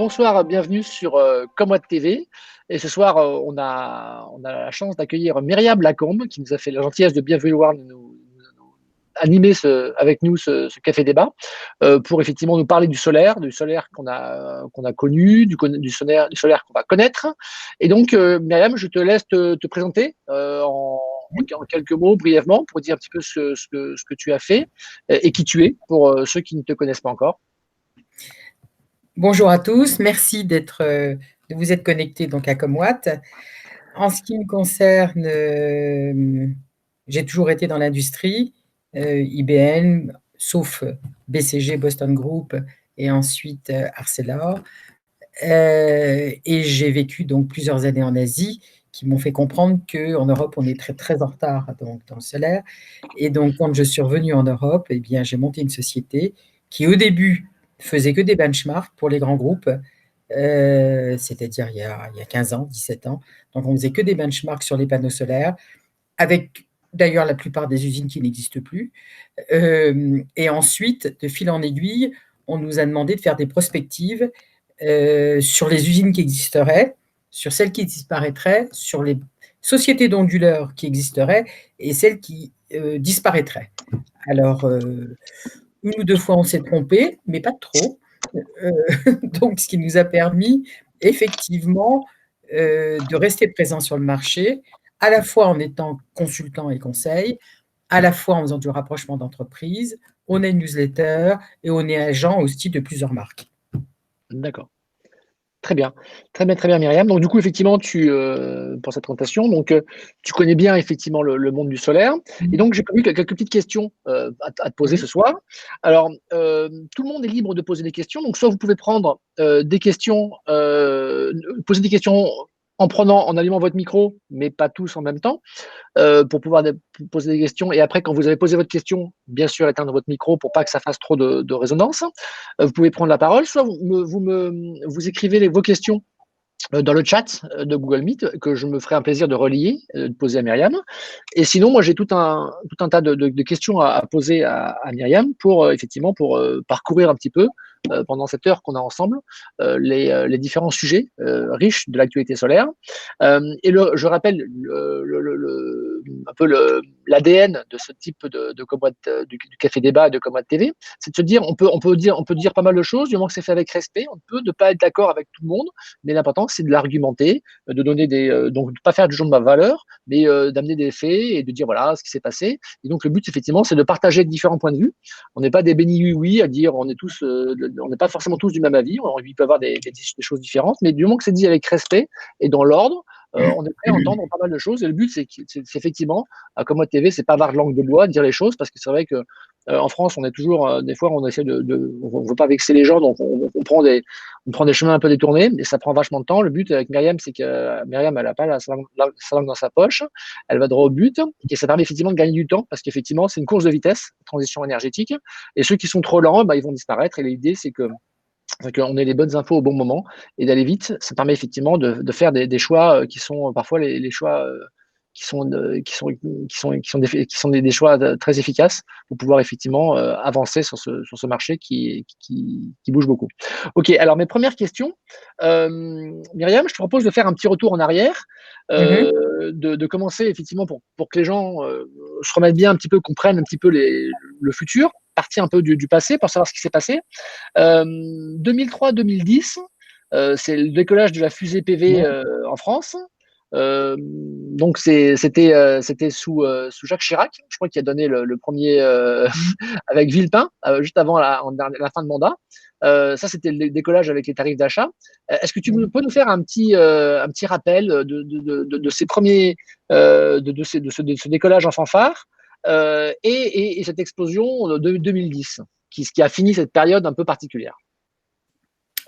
bonsoir, bienvenue sur Comwat TV. Et ce soir, on a la chance d'accueillir Myriam Lacombe, qui nous a fait la gentillesse de bien vouloir nous animer avec nous ce café débat pour effectivement nous parler du solaire qu'on a connu, du solaire qu'on va connaître. Et donc, Myriam, je te laisse te présenter en quelques mots brièvement pour dire un petit peu ce que tu as fait et qui tu es pour ceux qui ne te connaissent pas encore. Bonjour à tous, merci de vous être connectés donc à Comwat. En ce qui me concerne, j'ai toujours été dans l'industrie, IBM, sauf BCG, Boston Group, et ensuite Arcelor. Et j'ai vécu donc plusieurs années en Asie, qui m'ont fait comprendre qu'en Europe, on est très, très en retard donc, dans le solaire. Et donc, quand je suis revenue en Europe, eh bien, j'ai monté une société qui, au début, faisait que des benchmarks pour les grands groupes, c'est-à-dire il y a 15 ans, 17 ans. Donc, on faisait que des benchmarks sur les panneaux solaires, avec d'ailleurs la plupart des usines qui n'existent plus. Et ensuite, de fil en aiguille, on nous a demandé de faire des prospectives sur les usines qui existeraient, sur celles qui disparaîtraient, sur les sociétés d'onduleurs qui existeraient et celles qui disparaîtraient. Alors, une ou deux fois, on s'est trompé, mais pas trop. Donc, ce qui nous a permis, effectivement, de rester présent sur le marché, à la fois en étant consultant et conseil, à la fois en faisant du rapprochement d'entreprises. On est newsletter et on est agent aussi de plusieurs marques. D'accord. Très bien, très bien, très bien, Myriam. Donc, du coup, effectivement, pour cette présentation, donc, tu connais bien, effectivement, le monde du solaire. Et donc, j'ai prévu quelques petites questions à te poser ce soir. Alors, tout le monde est libre de poser des questions. Donc, soit vous pouvez prendre des questions, poser des questions en allumant votre micro, mais pas tous en même temps, pour pouvoir poser des questions. Et après, quand vous avez posé votre question, bien sûr, éteindre votre micro pour pas que ça fasse trop de résonance. Vous pouvez prendre la parole, soit vous écrivez vos questions dans le chat de Google Meet, que je me ferai un plaisir de relier, de poser à Myriam. Et sinon, moi, j'ai tout un tas de questions à poser à Myriam pour, effectivement, pour parcourir un petit peu, pendant cette heure qu'on a ensemble, les différents sujets riches de l'actualité solaire. Et je rappelle un peu l'ADN de ce type de Comwat, du Café Débat de Comwat TV, c'est de se dire, on peut dire pas mal de choses, du moment que c'est fait avec respect. On peut ne pas être d'accord avec tout le monde, mais l'important, c'est de l'argumenter, de donner donc de pas faire du jugement de valeur, mais d'amener des faits et de dire voilà ce qui s'est passé. Et donc le but, effectivement, c'est de partager différents points de vue. On n'est pas des bénis oui-oui à dire on n'est pas forcément tous du même avis. Il peut y avoir des choses différentes, mais du moment que c'est dit avec respect et dans l'ordre, on est prêt à entendre pas mal de choses. Et le but, c'est effectivement, à Comwat TV, c'est pas avoir de langue de bois, de dire les choses, parce que c'est vrai que en France, on est toujours, des fois, on essaie on veut pas vexer les gens, donc on prend des chemins un peu détournés, et ça prend vachement de temps. Le but avec Myriam, c'est que Myriam, elle n'a pas sa langue dans sa poche, elle va droit au but, et ça permet effectivement de gagner du temps, parce qu'effectivement, c'est une course de vitesse, transition énergétique, et ceux qui sont trop lents, ils vont disparaître, et l'idée, c'est qu'on ait les bonnes infos au bon moment et d'aller vite. Ça permet effectivement de faire des choix qui sont parfois les choix qui sont des choix très efficaces pour pouvoir effectivement avancer sur ce marché qui bouge beaucoup. Ok, alors mes premières questions, Myriam, je te propose de faire un petit retour en arrière, de commencer effectivement pour que les gens se remettent bien un petit peu, comprennent un petit peu le futur, partir un peu du passé pour savoir ce qui s'est passé. 2003-2010, c'est le décollage de la fusée PV en France. Donc c'était sous Jacques Chirac, je crois, qui a donné le premier avec Villepin, juste avant la fin de mandat. Ça, c'était le décollage avec les tarifs d'achat. Est-ce que tu peux nous faire un petit rappel de ces premiers, de ce décollage en fanfare et cette explosion de 2010, qui a fini cette période un peu particulière?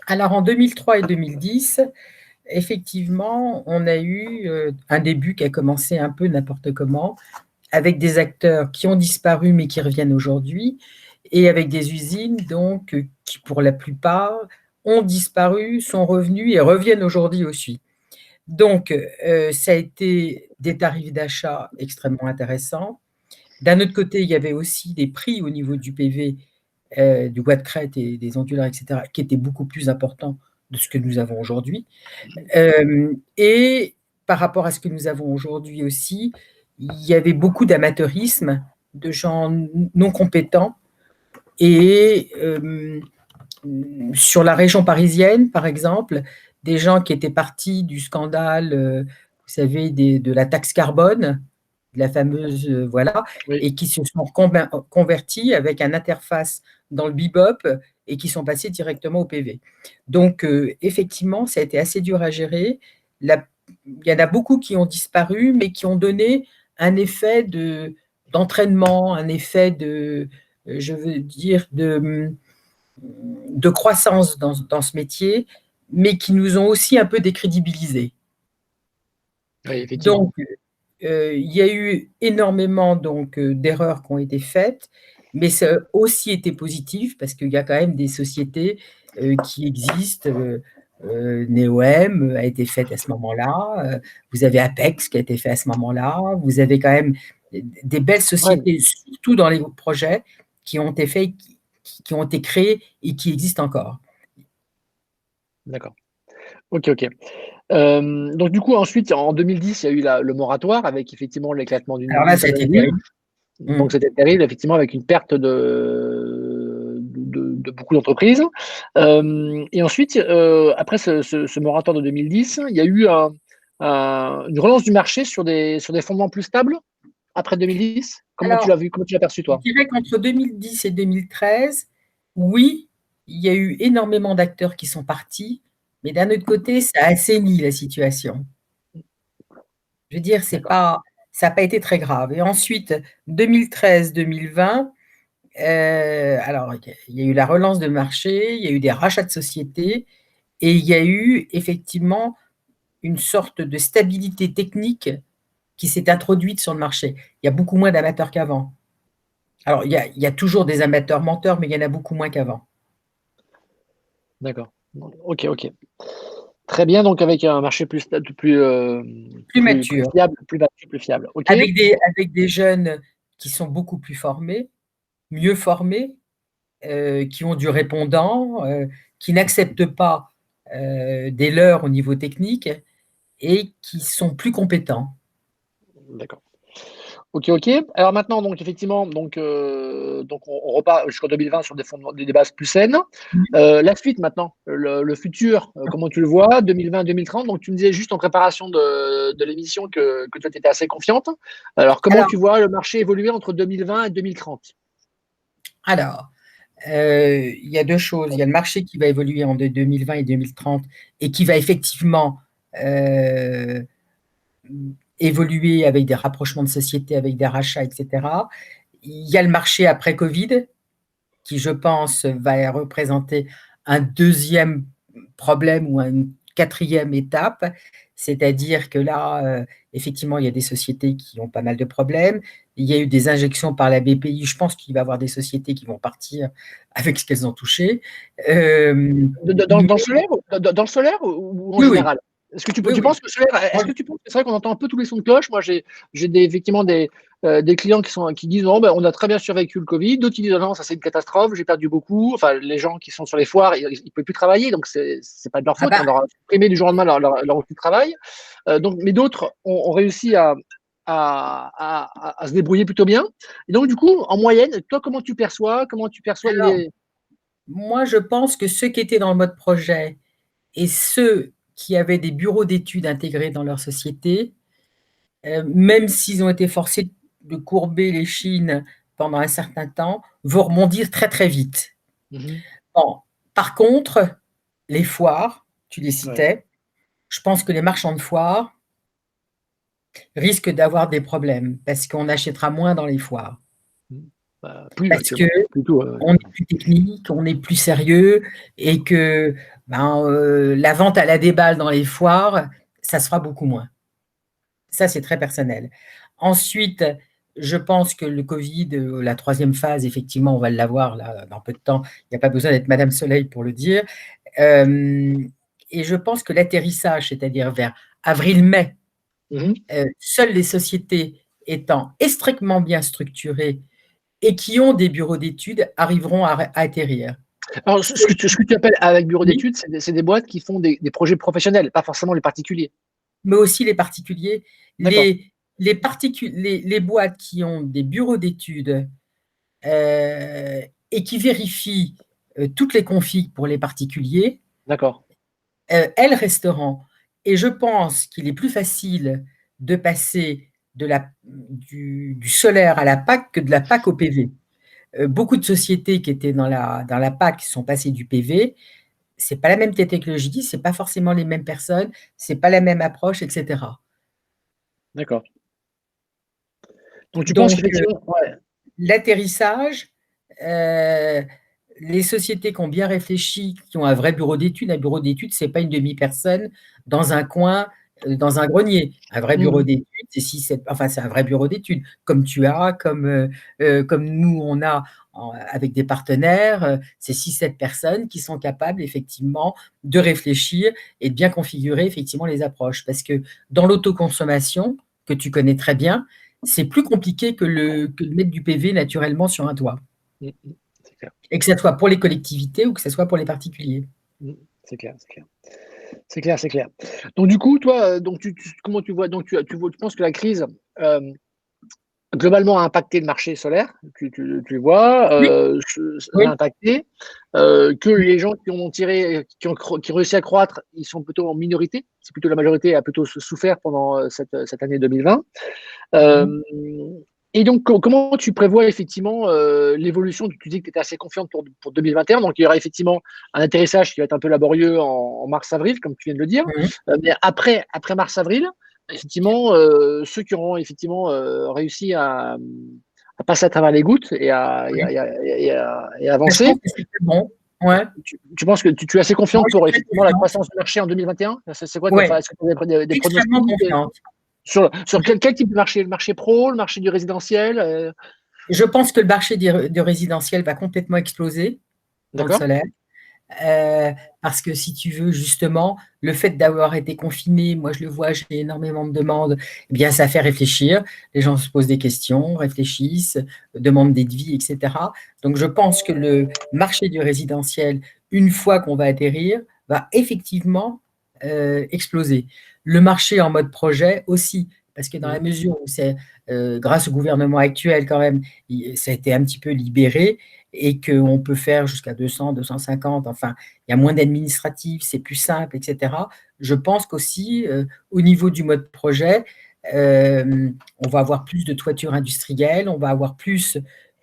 Alors, en 2003 et 2010, effectivement, on a eu un début qui a commencé un peu n'importe comment, avec des acteurs qui ont disparu mais qui reviennent aujourd'hui, et avec des usines donc qui, pour la plupart, ont disparu, sont revenus et reviennent aujourd'hui aussi. Donc, ça a été des tarifs d'achat extrêmement intéressants. D'un autre côté, il y avait aussi des prix au niveau du PV, du bois de crête et des onduleurs, etc., qui étaient beaucoup plus importants de ce que nous avons aujourd'hui. Et par rapport à ce que nous avons aujourd'hui aussi, il y avait beaucoup d'amateurisme, de gens non compétents. Et sur la région parisienne, par exemple, des gens qui étaient partis du scandale, vous savez, de la taxe carbone, la fameuse, voilà, Oui. et qui se sont convertis avec une interface dans le Bebop et qui sont passés directement au PV. Donc, effectivement, ça a été assez dur à gérer. Il y en a beaucoup qui ont disparu, mais qui ont donné un effet d'entraînement, un effet je veux dire, de croissance dans ce métier, mais qui nous ont aussi un peu décrédibilisés. Oui, effectivement. Donc, il y a eu énormément d'erreurs qui ont été faites, mais ça a aussi été positif parce qu'il y a quand même des sociétés qui existent. NeoM a été faite à ce moment-là. Vous avez Apex qui a été fait à ce moment-là. Vous avez quand même des belles Ouais, sociétés, surtout dans les projets, qui ont été faits, qui ont été créés et qui existent encore. d'accord. Ok, ok. Donc du coup, ensuite, en 2010, il y a eu le moratoire avec effectivement l'éclatement Alors là, d'une ça a été certaine ville. terrible. Mm. Donc c'était terrible, effectivement, avec une perte de beaucoup d'entreprises. Et ensuite, après ce moratoire de 2010, il y a eu une relance du marché sur des fondements plus stables après 2010. Comment tu Alors, l'as vu? Comment tu l'as perçu, je toi? dirais qu'entre 2010 et 2013, oui, il y a eu énormément d'acteurs qui sont partis, mais d'un autre côté, ça a assaini la situation. Je veux dire, D'accord. ça n'a pas été très grave. Et ensuite, 2013-2020, alors il y a eu la relance de marché, il y a eu des rachats de sociétés, et il y a eu effectivement une sorte de stabilité technique qui s'est introduite sur le marché. Il y a beaucoup moins d'amateurs qu'avant. Alors, il y a toujours des amateurs menteurs, mais il y en a beaucoup moins qu'avant. D'accord. Ok, ok. Très bien, donc avec un marché Plus plus mature, fiable, plus mature, plus fiable. Ok. avec des jeunes qui sont beaucoup plus formés, mieux formés, qui ont du répondant, qui n'acceptent pas des leurres au niveau technique et qui sont plus compétents. D'accord. Ok, ok. Alors maintenant, donc effectivement, on repart jusqu'en 2020 sur des bases plus saines. La suite maintenant, le futur, comment tu le vois, 2020-2030. Donc tu me disais juste en préparation de l'émission que toi tu étais assez confiante. Alors comment Alors, tu vois le marché évoluer entre 2020 et 2030? alors, il y a deux choses. Il y a le marché qui va évoluer en 2020 et 2030 et qui va effectivement euh, évoluer avec des rapprochements de sociétés, avec des rachats, etc. Il y a le marché après Covid, qui, je pense, va représenter un deuxième problème ou une quatrième étape. C'est-à-dire que là, effectivement, il y a des sociétés qui ont pas mal de problèmes. Il y a eu des injections par la BPI. Je pense qu'il va y avoir des sociétés qui vont partir avec ce qu'elles ont touché. Dans le solaire, dans le solaire ou en Oui, oui, général? oui, Tu oui. penses que le solaire, est-ce que tu penses que c'est vrai qu'on entend un peu tous les sons de cloche? Moi, j'ai effectivement des clients qui disent non, ben, on a très bien survécu le Covid. D'autres qui disent non, ça c'est une catastrophe, j'ai perdu beaucoup. Enfin, les gens qui sont sur les foires, ils ne peuvent plus travailler, donc c'est pas de leur Ah faute. bah, On leur a supprimé du jour au lendemain leur outil de travail. Mais d'autres ont réussi à se débrouiller plutôt bien. Et donc, du coup, en moyenne, toi, comment tu perçois alors, les. moi, je pense que ceux qui étaient dans le mode projet et ceux qui avaient des bureaux d'études intégrés dans leur société, même s'ils ont été forcés de courber les chines pendant un certain temps, vont rebondir très très vite. Mhm. Bon, par contre, les foires, tu les Ouais. citais, je pense que les marchands de foires risquent d'avoir des problèmes parce qu'on achètera moins dans les foires. Plus Parce que actuellement, plutôt. on est plus technique, on est plus sérieux et que la vente à la déballe dans les foires, ça se fera beaucoup moins. Ça, c'est très personnel. Ensuite, je pense que le Covid, la troisième phase, effectivement, on va l'avoir là dans peu de temps. Il n'y a pas besoin d'être Madame Soleil pour le dire. Euh, et je pense que l'atterrissage, c'est-à-dire vers avril-mai, Mhm. seules les sociétés étant extrêmement bien structurées et qui ont des bureaux d'études arriveront à atterrir. Alors, ce que tu appelles avec bureau Oui, d'études, c'est des boîtes qui font des projets professionnels, pas forcément les particuliers. mais aussi les particuliers, D'accord, les boîtes qui ont des bureaux d'études et qui vérifient toutes les configs pour les particuliers, d'accord, elles resteront. Et je pense qu'il est plus facile de passer du solaire à la PAC que de la PAC au PV. Beaucoup de sociétés qui étaient dans la PAC sont passées du PV. C'est pas la même technologie, c'est pas forcément les mêmes personnes, c'est pas la même approche, etc. d'accord. Donc tu penses Donc, qu'effectivement, ouais, l'atterrissage, euh, les sociétés qui ont bien réfléchi, qui ont un bureau d'études, c'est pas une demi-personne dans un coin, dans un grenier. Un vrai bureau mhm, d'études, c'est six, sept, enfin, c'est un vrai bureau d'études, comme tu as, comme nous, on a avec des partenaires, c'est 6-7 personnes qui sont capables effectivement de réfléchir et de bien configurer effectivement les approches. Parce que dans l'autoconsommation, que tu connais très bien, c'est plus compliqué que de mettre du PV naturellement sur un toit. mhm, c'est clair, Et que ce soit pour les collectivités ou que ce soit pour les particuliers. mhm, c'est clair, c'est clair. C'est clair, c'est clair. Donc du coup, toi, donc comment tu vois, donc tu penses que la crise, euh, globalement a impacté le marché solaire, tu vois, Oui, l'a oui. impacté, que les gens qui ont tiré, qui ont réussi à croître, ils sont plutôt en minorité. C'est plutôt la majorité a plutôt souffert pendant cette année 2020. Mhm. Euh, et donc, comment tu prévois effectivement l'évolution? Tu dis que tu étais assez confiante pour 2021, donc il y aura effectivement un atterrissage qui va être un peu laborieux en mars-avril, comme tu viens de le dire. Mhm. Mais après mars-avril, effectivement, ceux qui auront effectivement réussi à passer à travers les gouttes Oui. et à Ben, je avancer, pense que c'est très bon. Ouais. tu penses que tu es assez Moi, confiante je suis pour très effectivement la confiante. croissance du marché en 2021? C'est quoi, Ouais, est-ce que tu as des extrêmement pronostics? confiante. Sur quel type de marché? Le marché pro, le marché du résidentiel? Je pense que le marché du résidentiel va complètement exploser dans le D'accord? solaire. Euh, Parce que si tu veux, justement, le fait d'avoir été confiné, moi je le vois, j'ai énormément de demandes, eh bien ça fait réfléchir. Les gens se posent des questions, réfléchissent, demandent des devis, etc. Donc je pense que le marché du résidentiel, une fois qu'on va atterrir, va effectivement exploser. Le marché en mode projet aussi, parce que dans la Mhm. mesure où c'est grâce au gouvernement actuel quand même, ça a été un petit peu libéré et qu'on peut faire jusqu'à 200, 250, enfin, il y a moins d'administratifs, c'est plus simple, etc. Je pense qu'aussi, au niveau du mode projet, on va avoir plus de toitures industrielles, on va avoir plus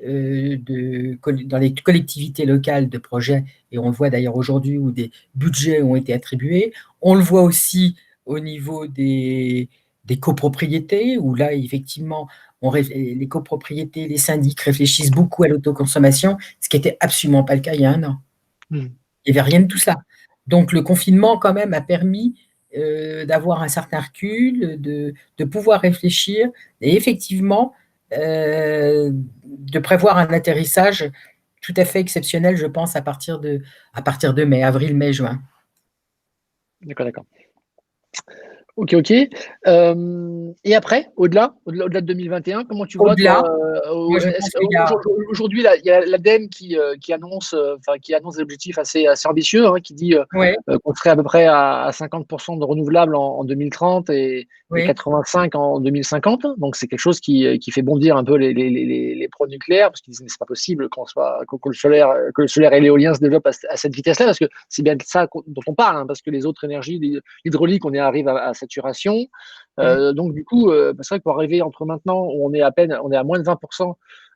dans les collectivités locales de projets, et on le voit d'ailleurs aujourd'hui où des budgets ont été attribués. On le voit aussi au niveau des copropriétés, où là, effectivement, les copropriétés, les syndics réfléchissent beaucoup à l'autoconsommation, ce qui n'était absolument pas le cas il y a un an. Mhm. Il n'y avait rien de tout ça. Donc le confinement, quand même, a permis d'avoir un certain recul, de pouvoir réfléchir et effectivement de prévoir un atterrissage tout à fait exceptionnel, je pense, à partir de mai, avril, mai, juin. D'accord, d'accord. Ok, ok. Et après, au-delà de 2021, comment tu vois, toi, Au-delà, moi je pense qu'il y a... aujourd'hui, là, il y a l'ADEME qui annonce des objectifs assez ambitieux, hein, qui dit Ouais, qu'on serait à peu près à 50% de renouvelables en 2030 et oui, 85 en 2050. Donc, c'est quelque chose qui fait bondir un peu les pro-nucléaires, parce qu'ils disent, mais c'est pas possible que le solaire et l'éolien se développent à cette vitesse-là, parce que c'est bien de ça dont on parle, hein, parce que les autres énergies, l'hydraulique, on y arrive à saturation. mm, Donc, du coup, c'est vrai que pour arriver entre maintenant, où on est à moins de 20%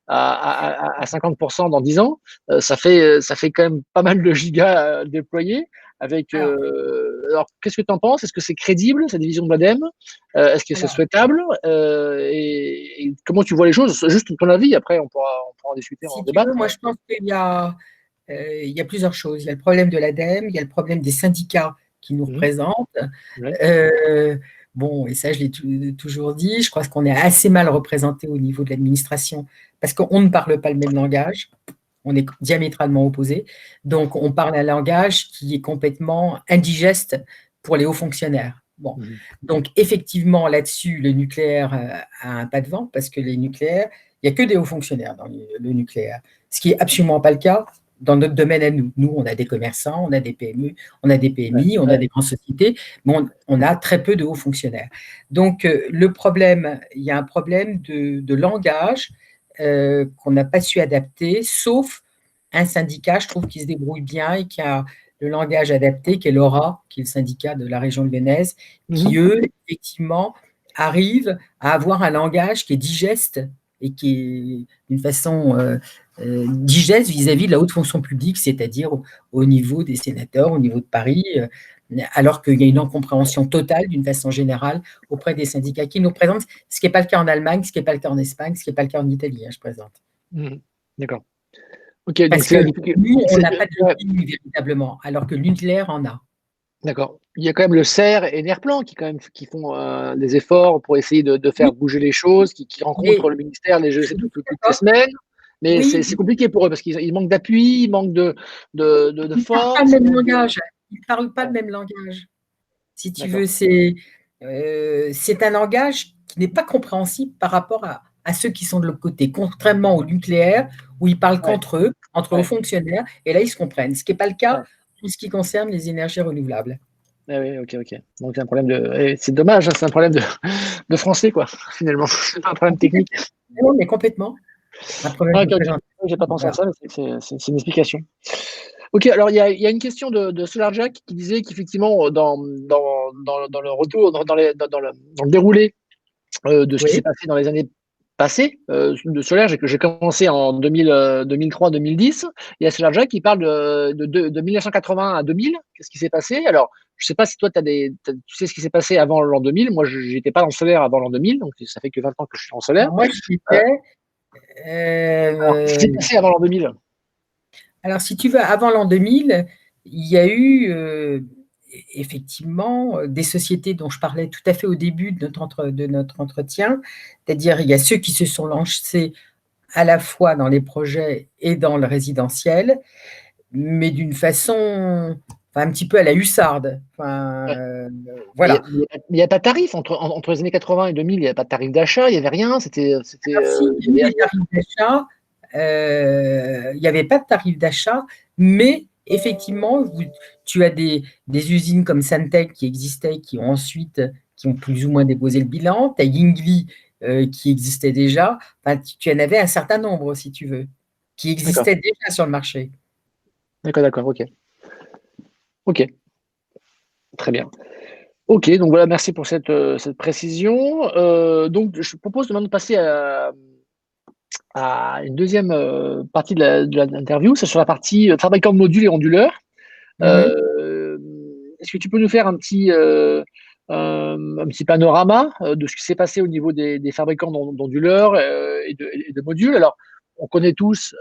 à 50% dans 10 ans, ça fait quand même pas mal de gigas déployés. alors, Alors, qu'est-ce que tu en penses? Est-ce que c'est crédible, cette division de l'ADEME? Est-ce que c'est alors, souhaitable? Et comment tu vois les choses? Juste ton avis, après, on pourra en discuter, en si tu veux, débattre. moi je pense il y a plusieurs choses. Il y a le problème de l'ADEME, il y a le problème des syndicats qui nous Mhm. représentent. Ouais. Euh, bon, et ça, je l'ai toujours dit, je crois qu'on est assez mal représenté au niveau de l'administration parce qu'on ne parle pas le même langage, on est diamétralement opposés. Donc, on parle un langage qui est complètement indigeste pour les hauts fonctionnaires. Bon, Mhm. donc effectivement, là-dessus, le nucléaire a un pas de vent parce que les nucléaires, il n'y a que des hauts fonctionnaires dans le nucléaire, ce qui n'est absolument pas le cas dans notre domaine à nous. Nous, on a des commerçants, on a des PME, on a des PMI, on a des grandes sociétés, mais on a très peu de hauts fonctionnaires. Donc, le problème, il y a un problème de langage qu'on n'a pas su adapter, sauf un syndicat, je trouve, qui se débrouille bien et qui a le langage adapté, qui est l'ORA, qui est le syndicat de la région lyonnaise, qui, eux, effectivement, arrivent à avoir un langage qui est digeste et qui est d'une façon digeste vis-à-vis de la haute fonction publique, c'est-à-dire au niveau des sénateurs, au niveau de Paris, alors qu'il y a une incompréhension totale, d'une façon générale, auprès des syndicats qui nous représentent, ce qui n'est pas le cas en Allemagne, ce qui n'est pas le cas en Espagne, ce qui n'est pas le cas en Italie, je présente. D'accord. Ok, donc parce que nous, on n'a pas de ligne véritablement, alors que l'UNCLER en a. D'accord. Il y a quand même le CER et Nerplan qui font des efforts pour essayer de faire bouger les choses, qui rencontrent le ministère toutes les semaines. Mais c'est compliqué pour eux parce qu'ils manquent d'appui, ils manquent de force. Ils ne parlent pas le même langage. Si tu veux, c'est un langage qui n'est pas compréhensible par rapport à ceux qui sont de l'autre côté, contrairement au nucléaire, où ils parlent qu'entre eux, entre hauts fonctionnaires, et là, ils se comprennent. Ce qui n'est pas le cas en ce qui concerne les énergies renouvelables. Oui, ok. Donc, c'est un problème c'est dommage, c'est un problème de français, quoi, finalement. C'est pas un problème technique. Non, mais complètement. J'ai pas pensé à ça, mais c'est une explication. Ok, alors il y a une question de Solarjack qui disait qu'effectivement, dans le retour, dans le déroulé de ce qui s'est passé dans les années passées de Solaire, j'ai commencé en 2003-2010. Il y a Solarjack qui parle de 1980 à 2000. Qu'est-ce qui s'est passé? Alors, je ne sais pas si toi, tu sais ce qui s'est passé avant l'an 2000. Moi, je n'étais pas dans le solaire avant l'an 2000, donc ça fait que 20 ans que je suis en solaire. Moi, je l'étais. Qu'est-ce qui s'est passé avant l'an 2000? Alors, si tu veux, avant l'an 2000, il y a eu effectivement des sociétés dont je parlais tout à fait au début de notre entretien, c'est-à-dire il y a ceux qui se sont lancés à la fois dans les projets et dans le résidentiel, mais d'une façon un petit peu à la hussarde. Voilà. Il n'y a pas de tarif entre les années 80 et 2000, il n'y avait pas de tarif d'achat, il n'y avait rien. Il y avait des tarifs d'achat. Il n'y avait pas de tarif d'achat, mais effectivement, tu as des usines comme Santec qui existaient, qui ont plus ou moins déposé le bilan. Tu as Yingli qui existait déjà. Enfin, tu en avais un certain nombre, si tu veux, qui existaient déjà sur le marché. D'accord, ok. Très bien. Ok, donc voilà, merci pour cette précision. Donc, je propose maintenant de passer à une deuxième partie de l'interview, c'est sur la partie fabricant de modules et onduleurs. Est-ce que tu peux nous faire un petit panorama de ce qui s'est passé au niveau des fabricants d'onduleurs et de modules? Alors, on connaît tous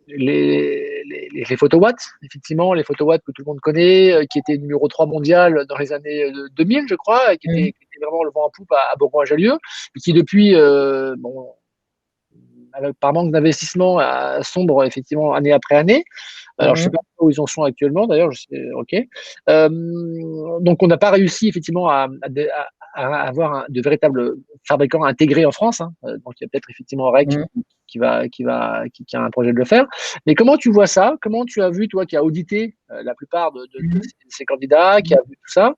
les photowatts, effectivement, les photowatts que tout le monde connaît, qui étaient numéro 3 mondial dans les années 2000, je crois, et qui étaient vraiment le vent en poupe à Bourgoin-Jallieu, et qui depuis, par manque d'investissement, sombre effectivement année après année. Alors, je ne sais pas où ils en sont actuellement, d'ailleurs, ok. Donc, on n'a pas réussi effectivement à avoir de véritables fabricants intégrés en France. Donc, il y a peut-être effectivement REC qui a un projet de le faire. Mais comment tu vois ça? Comment tu as vu, toi, qui as audité la plupart de ces candidats, qui a vu tout ça?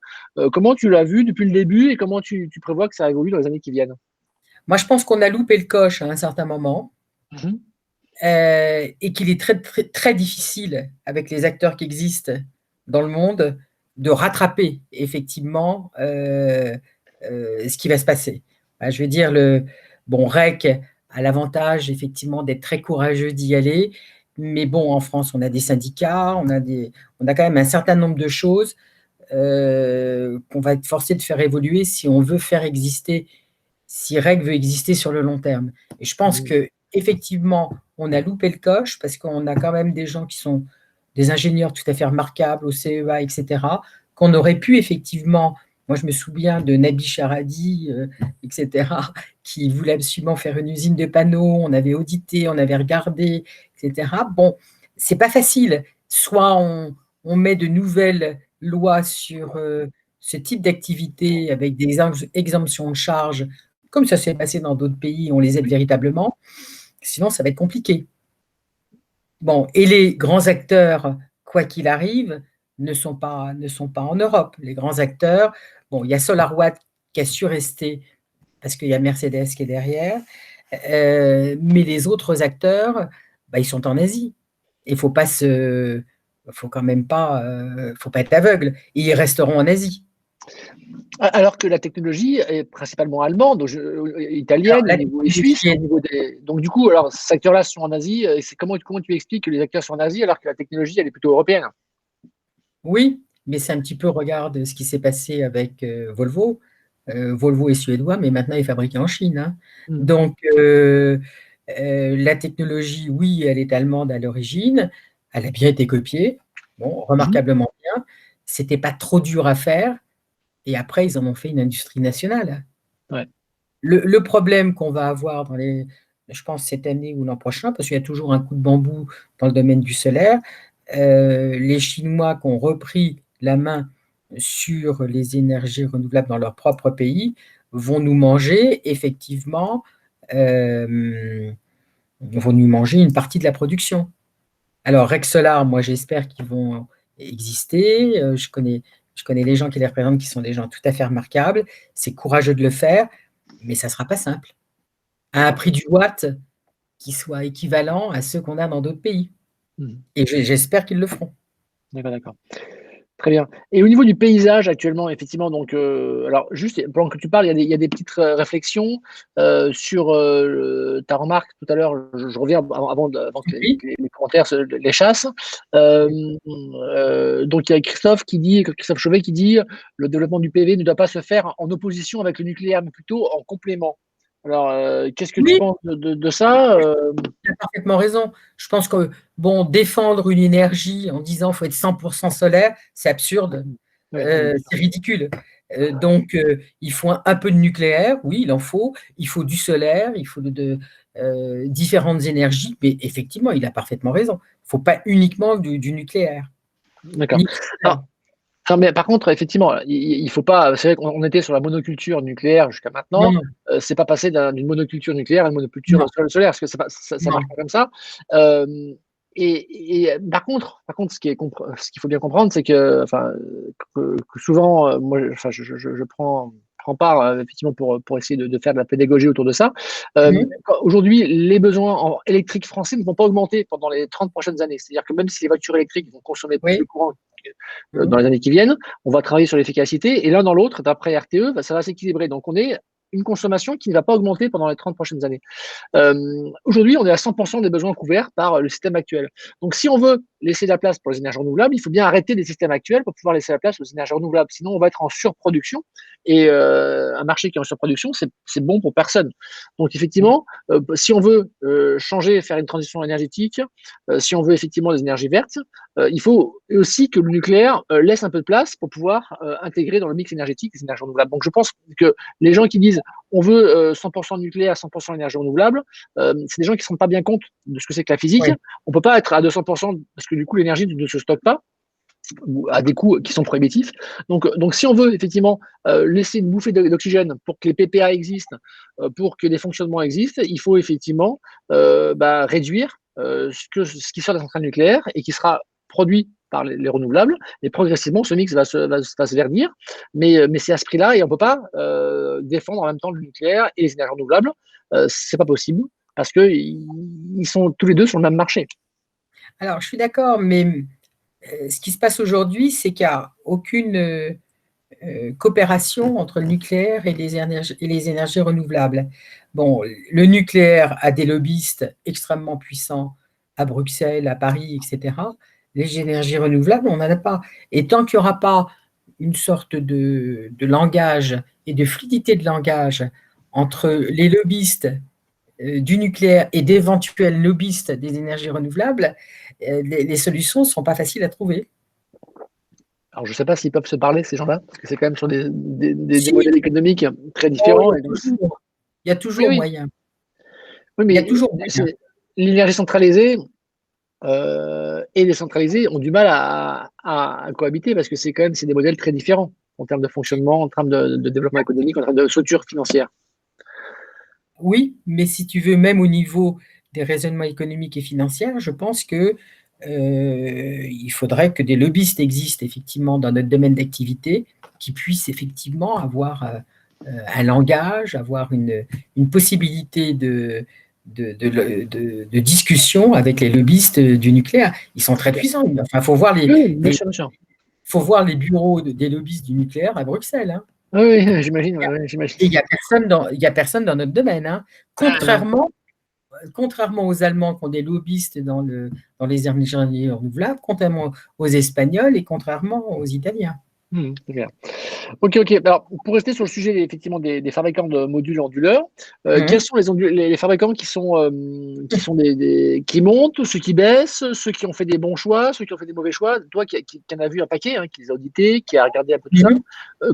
Comment tu l'as vu depuis le début et comment tu prévois que ça évolue dans les années qui viennent? Moi, je pense qu'on a loupé le coche à un certain moment. Et qu'il est très, très, très difficile, avec les acteurs qui existent dans le monde, de rattraper effectivement ce qui va se passer. Je veux dire, REC a l'avantage effectivement d'être très courageux d'y aller, mais bon, en France, on a des syndicats, on a quand même un certain nombre de choses qu'on va être forcé de faire évoluer si on veut faire exister, si REC veut exister sur le long terme. Et je pense que effectivement, on a loupé le coche parce qu'on a quand même des gens qui sont des ingénieurs tout à fait remarquables au CEA, etc., qu'on aurait pu effectivement, moi je me souviens de Nabi Charadi, etc., qui voulait absolument faire une usine de panneaux, on avait audité, on avait regardé, etc. Bon, c'est pas facile. Soit on met de nouvelles lois sur ce type d'activité avec des exemptions de charges, comme ça s'est passé dans d'autres pays, on les aide véritablement. Sinon, ça va être compliqué. Bon, et les grands acteurs, quoi qu'il arrive, ne sont pas en Europe. Les grands acteurs, bon, il y a SolarWatt qui a su rester parce qu'il y a Mercedes qui est derrière, mais les autres acteurs, bah, ils sont en Asie. Il faut quand même pas, faut pas être aveugle. Et ils resteront en Asie. Alors que la technologie est principalement allemande, Alors, italienne, au la niveau et suisse, technologie au niveau des. Donc du coup, alors ces acteurs-là sont en Asie. Et c'est comment tu expliques que les acteurs sont en Asie alors que la technologie elle est plutôt européenne? oui, mais c'est un petit peu, regarde ce qui s'est passé avec Volvo. Volvo est suédois, mais maintenant il est fabriqué en Chine, hein. Mm. Donc, la technologie, oui, elle est allemande à l'origine. Elle a bien été copiée, bon, Mhm. remarquablement bien. C'était pas trop dur à faire. Et après, ils en ont fait une industrie nationale. Ouais. Le problème qu'on va avoir je pense, cette année ou l'an prochain, parce qu'il y a toujours un coup de bambou dans le domaine du solaire, les Chinois qui ont repris la main sur les énergies renouvelables dans leur propre pays vont nous manger, effectivement, vont nous manger une partie de la production. Alors, Rexolar, moi, j'espère qu'ils vont exister. Je connais les gens qui les représentent, qui sont des gens tout à fait remarquables. C'est courageux de le faire, mais ça ne sera pas simple. À un D'accord. prix du watt qui soit équivalent à ceux qu'on a dans d'autres pays. Mhm. Et j'espère qu'ils le feront. D'accord, d'accord. Très bien. Et au niveau du paysage actuellement, effectivement, donc, alors juste pendant que tu parles, il y a des petites réflexions sur ta remarque tout à l'heure. Je reviens avant que Oui, les commentaires les chassent. Euh, donc il y a Christophe Chauvet qui dit le développement du PV ne doit pas se faire en opposition avec le nucléaire, mais plutôt en complément. Alors, qu'est-ce que tu oui, penses de ça? tu as parfaitement raison. Je pense que, bon, défendre une énergie en disant qu'il faut être 100% solaire, c'est absurde. Ouais, on est C'est d'accord. ridicule. Donc, il faut un peu de nucléaire, oui, il en faut. Il faut du solaire, il faut différentes énergies. Mais effectivement, il a parfaitement raison. Il ne faut pas uniquement du nucléaire, D'accord. ni du solaire. Alors, non, mais par contre, effectivement, il faut pas. C'est vrai qu'on était sur la monoculture nucléaire jusqu'à Non, maintenant. non, C'est pas passé d'une monoculture nucléaire à une monoculture non, solaire, parce que ça marche non. pas comme ça. Euh, par contre, ce qu'il faut bien comprendre, c'est que, enfin, que souvent, moi, enfin, je prends part effectivement pour essayer de faire de la pédagogie autour de ça. Mhm, Aujourd'hui, les besoins en électrique français ne vont pas augmenter pendant les 30 prochaines années. C'est-à-dire que même si les voitures électriques vont consommer plus de oui. courant dans Mhm, les années qui viennent. On va travailler sur l'efficacité et l'un dans l'autre, d'après RTE, ça va s'équilibrer. Donc on est une consommation qui ne va pas augmenter pendant les 30 prochaines années. Aujourd'hui, on est à 100% des besoins couverts par le système actuel. Donc, si on veut laisser de la place pour les énergies renouvelables, il faut bien arrêter les systèmes actuels pour pouvoir laisser la place aux énergies renouvelables. Sinon, on va être en surproduction. Et un marché qui est en surproduction, c'est bon pour personne. Donc, effectivement, si on veut changer, faire une transition énergétique, si on veut effectivement des énergies vertes, il faut aussi que le nucléaire laisse un peu de place pour pouvoir intégrer dans le mix énergétique les énergies renouvelables. Donc, je pense que les gens qui disent on veut 100% nucléaire, 100% énergie renouvelable, c'est des gens qui ne se rendent pas bien compte de ce que c'est que la physique. oui. On ne peut pas être à 200% parce que du coup, l'énergie ne se stocke pas ou à des coûts qui sont prohibitifs. Donc si on veut effectivement laisser une bouffée d'oxygène pour que les PPA existent, pour que les fonctionnements existent, il faut effectivement réduire ce qui sort de la centrale nucléaire et qui sera produit par les renouvelables, et progressivement ce mix va se verdir, mais c'est à ce prix-là et on ne peut pas défendre en même temps le nucléaire et les énergies renouvelables, c'est pas possible parce qu'ils sont tous les deux sur le même marché. Alors, je suis d'accord, mais ce qui se passe aujourd'hui, c'est qu'il n'y a aucune coopération entre le nucléaire et les énergies renouvelables. Bon, le nucléaire a des lobbyistes extrêmement puissants à Bruxelles, à Paris, etc. Les énergies renouvelables, on n'en a pas. Et tant qu'il n'y aura pas une sorte de langage et de fluidité de langage entre les lobbyistes du nucléaire et d'éventuels lobbyistes des énergies renouvelables, les solutions ne sont pas faciles à trouver. Alors, je ne sais pas s'ils peuvent se parler, ces gens-là, parce que c'est quand même sur des Si, modèles économiques très oh, différents. Et donc, il y a oui, toujours oui, moyen. oui, Il y a mais toujours moyen. l'énergie centralisée et décentralisée ont du mal à cohabiter parce que c'est des modèles très différents en termes de fonctionnement, en termes de développement économique, en termes de structure financière. Oui, mais si tu veux, même au niveau des raisonnements économiques et financiers, je pense que il faudrait que des lobbyistes existent effectivement dans notre domaine d'activité qui puissent effectivement avoir un langage, avoir une possibilité de discussion avec les lobbyistes du nucléaire. Ils sont très puissants. Enfin, faut voir Oui, bien sûr, bien sûr. faut voir les bureaux des lobbyistes du nucléaire à Bruxelles, hein. Oui, oui, j'imagine, ouais, j'imagine. Et il y a personne dans notre domaine, hein. Ah, non. Contrairement aux Allemands qui ont des lobbyistes dans les énergies renouvelables, contrairement aux Espagnols et contrairement aux Italiens. C'est clair. Ok, ok. Alors, pour rester sur le sujet effectivement des fabricants de modules onduleurs, quels sont les fabricants qui sont qui montent, ceux qui baissent, ceux qui ont fait des bons choix, ceux qui ont fait des mauvais choix? Toi qui en as vu un paquet, hein, qui les a audités, qui a regardé un peu tout ça,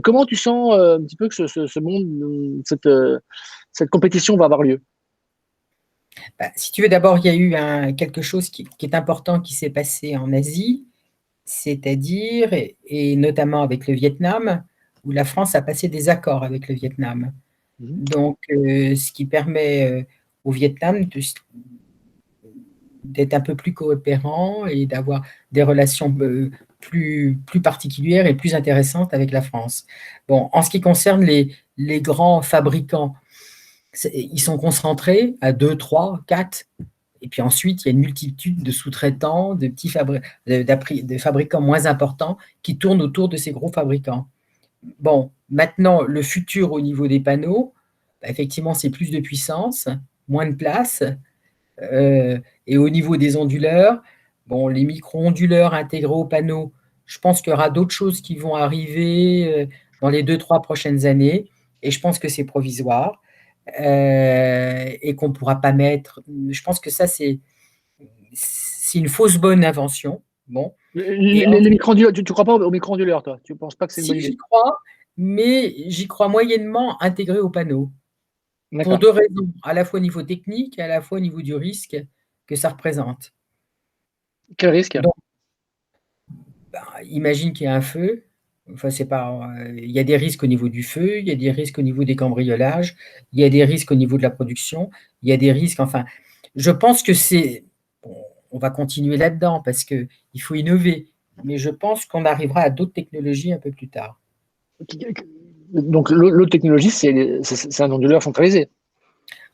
comment tu sens un petit peu que ce monde, cette compétition va avoir lieu? Bah, si tu veux, d'abord, il y a eu quelque chose qui est important qui s'est passé en Asie, c'est-à-dire, et notamment avec le Vietnam, où la France a passé des accords avec le Vietnam. Donc, ce qui permet au Vietnam d'être un peu plus coopérant et d'avoir des relations plus particulières et plus intéressantes avec la France. Bon, en ce qui concerne les grands fabricants, ils sont concentrés à 2, 3, 4. Et puis ensuite, il y a une multitude de sous-traitants, de fabricants moins importants qui tournent autour de ces gros fabricants. Bon, maintenant, le futur au niveau des panneaux, bah, effectivement, c'est plus de puissance, moins de place. Et au niveau des onduleurs, bon, les micro-onduleurs intégrés au panneau, je pense qu'il y aura d'autres choses qui vont arriver dans les 2, 3 prochaines années. Et je pense que c'est provisoire. Et qu'on ne pourra pas mettre. Je pense que ça, c'est une fausse bonne invention. Bon. Les micro-onduleurs, tu ne crois pas aux micro-onduleurs, toi? Tu ne penses pas que c'est une bonne Si, idée? j'y crois, mais j'y crois moyennement intégré au panneau. Pour D'accord. 2 raisons, à la fois au niveau technique et à la fois au niveau du risque que ça représente. Quel risque? Donc, imagine qu'il y a un feu. Enfin, il y a des risques au niveau du feu, il y a des risques au niveau des cambriolages, il y a des risques au niveau de la production, il y a des risques. Enfin, je pense que on va continuer là-dedans parce qu'il faut innover, mais je pense qu'on arrivera à d'autres technologies un peu plus tard. Donc, l'autre technologie, c'est un onduleur centralisé.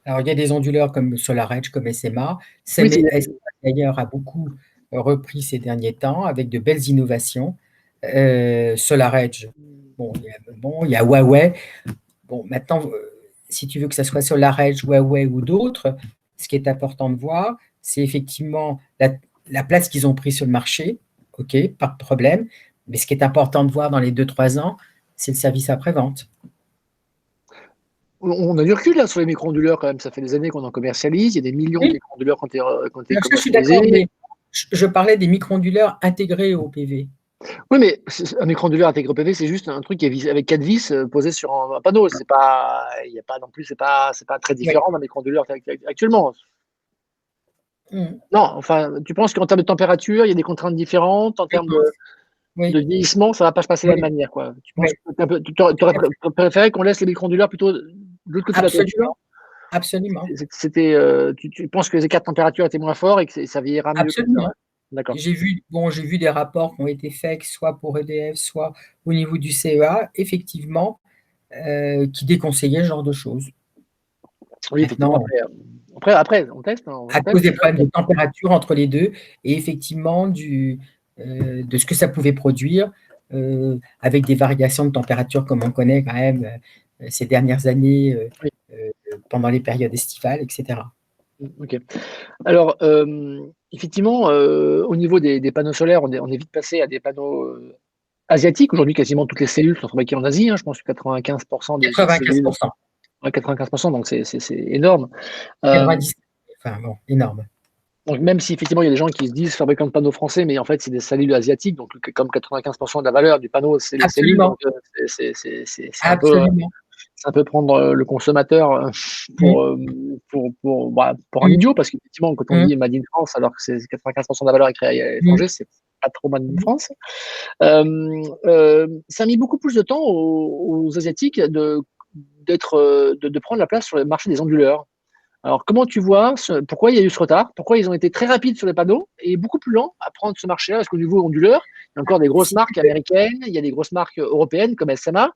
Alors, il y a des onduleurs comme SolarEdge, comme SMA. Oui, SMA, d'ailleurs, a beaucoup repris ces derniers temps avec de belles innovations. SolarEdge, bon, il y a Huawei. Bon, maintenant, si tu veux que ça soit SolarEdge, Huawei ou d'autres, ce qui est important de voir, c'est effectivement la place qu'ils ont prise sur le marché. OK, pas de problème. Mais ce qui est important de voir dans les 2, 3 ans, c'est le service après-vente. on a du recul là sur les micro-onduleurs quand même. Ça fait des années qu'on en commercialise. Il y a des millions de Oui, micro-onduleurs qui ont été je suis d'accord, commercialisés. mais je parlais des micro-onduleurs intégrés au PV. Oui, mais un micro-onduleur intégré PV, c'est juste un truc qui est avec 4 vis posés sur un panneau. C'est pas, il y a pas non plus, c'est pas très Oui. différent d'un micro-onduleur actuellement. Mm. Non, enfin, tu penses qu'en termes de température, il y a des contraintes différentes, en termes de Oui, vieillissement, ça va pas se passer de la même oui, manière, quoi. Tu oui. penses que tu aurais préféré qu'on laisse les micro-onduleurs plutôt de l'autre côté de la toiture? Absolument, absolument, Tu penses que les écarts de température étaient moins forts et que ça vieillira mieux comme ça, ouais. absolument. D'accord. J'ai vu des rapports qui ont été faits, soit pour EDF, soit au niveau du CEA, effectivement, qui déconseillaient ce genre de choses. Oui, effectivement, Maintenant, après, on teste, hein, à on cause teste. des problèmes de température entre les deux, et effectivement de ce que ça pouvait produire, avec des variations de température comme on connaît quand même ces dernières années Oui, pendant les périodes estivales, etc. ok. Alors, effectivement, au niveau des panneaux solaires, on est vite passé à des panneaux asiatiques. Aujourd'hui, quasiment toutes les cellules sont fabriquées en Asie, hein. Je pense que 95% des cellules, 95%, ouais, 95%, donc c'est énorme. 90%, enfin bon, énorme. Donc même si effectivement il y a des gens qui se disent fabricants de panneaux français, mais en fait c'est des cellules asiatiques, donc comme 95% de la valeur du panneau c'est les cellules, donc Absolument, absolument. c'est un peu prendre le consommateur Mm, pour un mm, idiot, parce qu'effectivement quand on mm, dit Made in France alors que c'est 95% de la valeur est créée à mm, l'étranger, c'est pas trop Made in mm. France. Ça a mis beaucoup plus de temps aux Asiatiques de prendre la place sur le marché des onduleurs. Alors, comment tu vois, pourquoi il y a eu ce retard? Pourquoi ils ont été très rapides sur les panneaux et beaucoup plus lents à prendre ce marché-là? Parce qu'au niveau onduleur, il y a encore des grosses Si tu marques américaines, il y a des grosses marques européennes comme SMA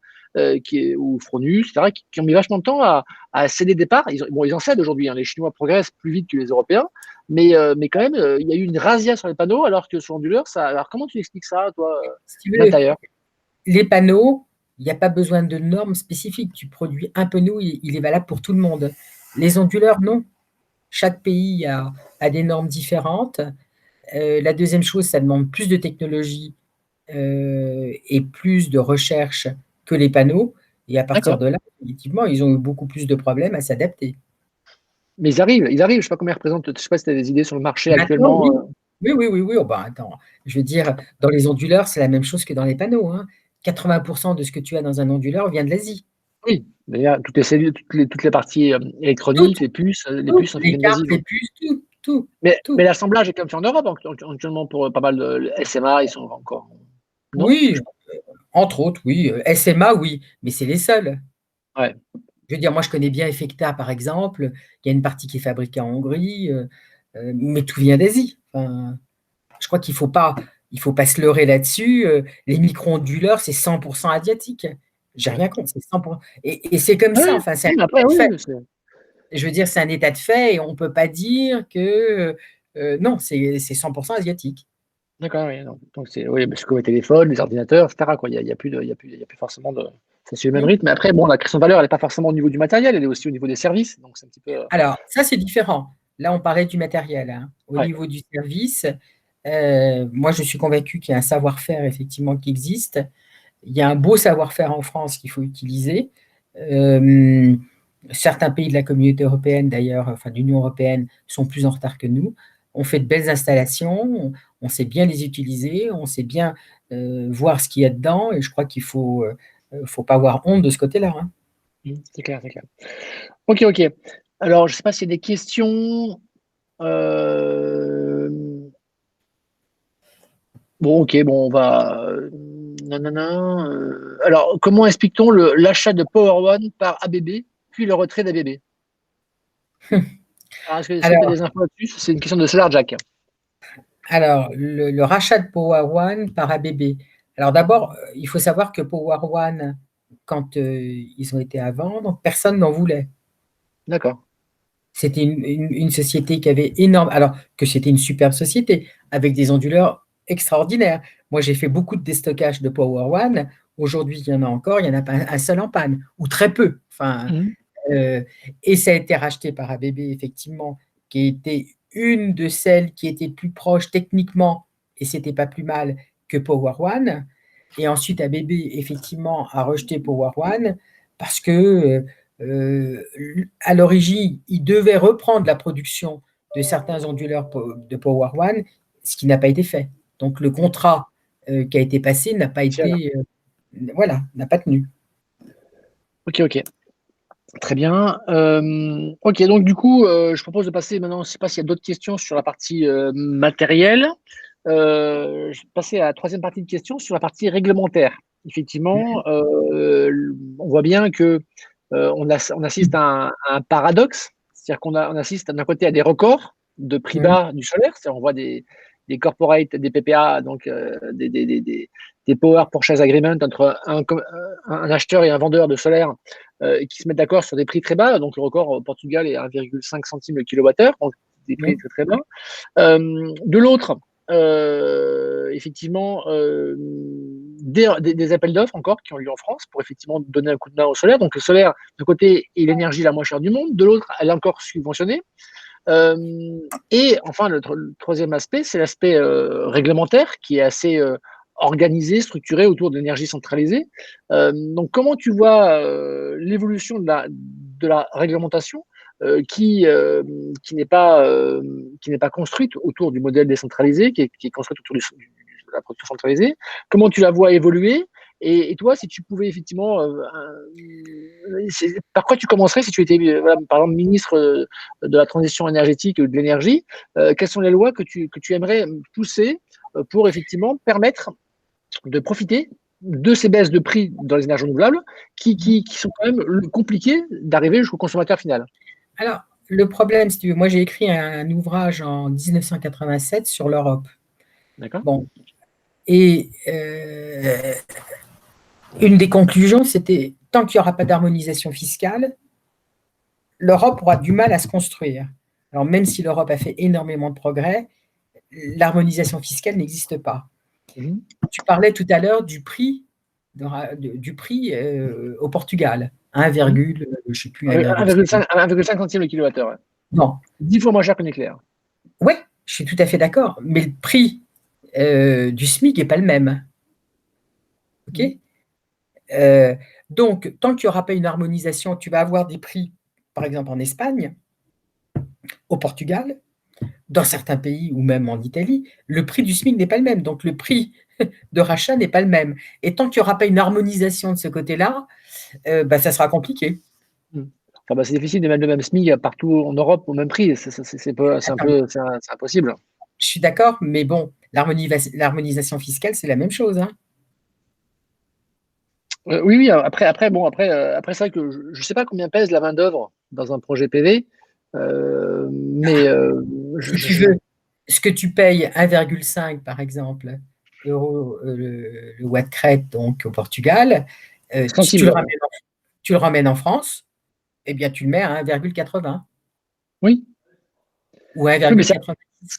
ou Fronus, etc., qui ont mis vachement de temps à céder des parts. Ils en cèdent aujourd'hui, hein. Les Chinois progressent plus vite que les Européens, mais quand même, il y a eu une razzia sur les panneaux alors que sur l'onduleur, ça. Alors, comment tu expliques ça, toi, si tu de veux, l'intérieur? les panneaux, il n'y a pas besoin de normes spécifiques. Tu produis un panneau, il est valable pour tout le monde. Les onduleurs, non. Chaque pays a des normes différentes. La deuxième chose, ça demande plus de technologie et plus de recherche que les panneaux. Et à partir D'accord. de là, effectivement, ils ont eu beaucoup plus de problèmes à s'adapter. Mais ils arrivent. Je sais pas combien ils représentent. Je sais pas si tu as des idées sur le marché Maintenant, actuellement. oui. Oui, oui, oui, oui. Oh, bah, attends. Je veux dire, dans les onduleurs, c'est la même chose que dans les panneaux, hein. 80% de ce que tu as dans un onduleur vient de l'Asie. Oui, mais là, toutes les cellules, toutes les parties Toutes, électroniques, les puces toutes, sont les faites cartes, d'Asie. les Donc. puces, tout, tout, Mais tout. l'assemblage est quand même fait en Europe actuellement pour pas mal de SMA, ils sont encore. Non? Oui, entre autres, oui. SMA, oui, mais c'est les seuls. Ouais. Je veux dire, moi, je connais bien Effecta, par exemple. Il y a une partie qui est fabriquée en Hongrie, mais tout vient d'Asie. Enfin, je crois qu'il faut pas se leurrer là-dessus. Les micro-onduleurs, c'est 100% asiatique. J'ai Ouais. rien contre, c'est 100%. Et c'est comme ça, Ouais, enfin, c'est un oui, mais après, état de oui, fait. oui, Je veux dire, c'est un état de fait et on ne peut pas dire que non, c'est 100% asiatique. d'accord, oui. Donc oui, parce que les téléphones, les ordinateurs, etc., quoi. Il y a plus forcément de. Ça suit le même Mm. rythme. Mais après, bon, la création de valeur, elle n'est pas forcément au niveau du matériel, elle est aussi au niveau des services. Donc c'est un petit peu. Alors, ça, c'est différent. Là, on parlait du matériel, hein. Au Ouais. niveau du service, moi, je suis convaincue qu'il y a un savoir-faire, effectivement, qui existe. Il y a un beau savoir-faire en France qu'il faut utiliser. Euh, Certains pays de la communauté européenne, d'ailleurs, enfin de l'Union européenne, sont plus en retard que nous. On fait de belles installations, on sait bien les utiliser, on sait bien voir ce qu'il y a dedans, et je crois qu'il faut pas avoir honte de ce côté-là, hein. C'est clair, c'est clair. Ok, ok. Alors, je ne sais pas s'il y a des questions. Euh, Bon, ok, bon, on va. Nanana, alors, comment explique-t-on l'achat de Power One par ABB, puis le retrait d'ABB? Alors, est-ce que tu as Alors, des infos là-dessus? C'est une question de Solar Jack. alors, le rachat de Power One par ABB. Alors d'abord, il faut savoir que Power One, quand ils ont été à vendre, personne n'en voulait. D'accord. C'était une société qui avait énorme, alors que c'était une superbe société avec des onduleurs extraordinaires. Moi, j'ai fait beaucoup de déstockage de Power One. Aujourd'hui, il y en a encore, il n'y en a pas un seul en panne, ou très peu. Enfin, Mhm. euh, et ça a été racheté par ABB, effectivement, qui était une de celles qui était plus proche techniquement, et c'était pas plus mal que Power One. Et ensuite, ABB, effectivement, a rejeté Power One parce que à l'origine, il devait reprendre la production de certains onduleurs de Power One, ce qui n'a pas été fait. Donc, le contrat qui a été passé n'a pas Tiens. été, voilà, n'a pas tenu. Ok, ok. Très bien. Ok, donc du coup, je propose de passer maintenant, je ne sais pas s'il y a d'autres questions sur la partie matérielle. Je vais passer à la troisième partie de questions sur la partie réglementaire. Effectivement, on voit bien que on assiste à un paradoxe, c'est-à-dire on assiste d'un côté à des records de prix Mhm. bas du solaire, c'est-à-dire on voit des corporates, des PPA, donc des Power Purchase Agreement entre un acheteur et un vendeur de solaire qui se mettent d'accord sur des prix très bas. Donc le record au Portugal est 1,5 centimes le kilowattheure, donc des prix Mhm. très très bas. De l'autre, effectivement, des appels d'offres encore qui ont lieu en France pour effectivement donner un coup de main au solaire. Donc le solaire, d'un côté, est l'énergie la moins chère du monde, de l'autre, elle est encore subventionnée. Euh, et enfin, le troisième aspect, c'est l'aspect réglementaire qui est assez organisé, structuré autour de l'énergie centralisée. Donc, comment tu vois l'évolution de la réglementation qui n'est pas construite autour du modèle décentralisé, qui est construite autour de la production centralisée? Comment tu la vois évoluer? Et toi, si tu pouvais effectivement, par quoi tu commencerais si tu étais, voilà, par exemple, ministre de la transition énergétique ou de l'énergie? Quelles sont les lois que tu aimerais pousser pour effectivement permettre de profiter de ces baisses de prix dans les énergies renouvelables qui sont quand même compliquées d'arriver jusqu'au consommateur final? Alors, le problème, si tu veux, moi j'ai écrit un ouvrage en 1987 sur l'Europe. D'accord. Bon, et une des conclusions, c'était tant qu'il n'y aura pas d'harmonisation fiscale, l'Europe aura du mal à se construire. Alors même si l'Europe a fait énormément de progrès, l'harmonisation fiscale n'existe pas. Mhm. Tu parlais tout à l'heure du prix, au Portugal, 1, Mhm. je sais plus, 1,5. 1,5 centimes le kilowattheure. Ouais. Non, 10 fois moins cher que le nucléaire. ouais, je suis tout à fait d'accord, mais le prix du SMIC n'est pas le même. Ok. Mhm. Donc, tant qu'il n'y aura pas une harmonisation, tu vas avoir des prix, par exemple en Espagne, au Portugal, dans certains pays ou même en Italie, le prix du SMIC n'est pas le même. Donc, le prix de rachat n'est pas le même. Et tant qu'il n'y aura pas une harmonisation de ce côté-là, ça sera compliqué. Mhm. Enfin, bah, c'est difficile de mettre le même SMIC partout en Europe au même prix. C'est impossible. Je suis d'accord, mais bon, l'harmonisation fiscale, c'est la même chose. Hein. Oui, oui. Après, c'est vrai que je ne sais pas combien pèse la main-d'œuvre dans un projet PV, mais Si tu veux, ce que tu payes 1,5 par exemple euros le watt crête donc au Portugal, centimes d'euros. tu le ramènes en France, eh bien tu le mets à 1,80 Oui. ou Oui, mais ça 1,90.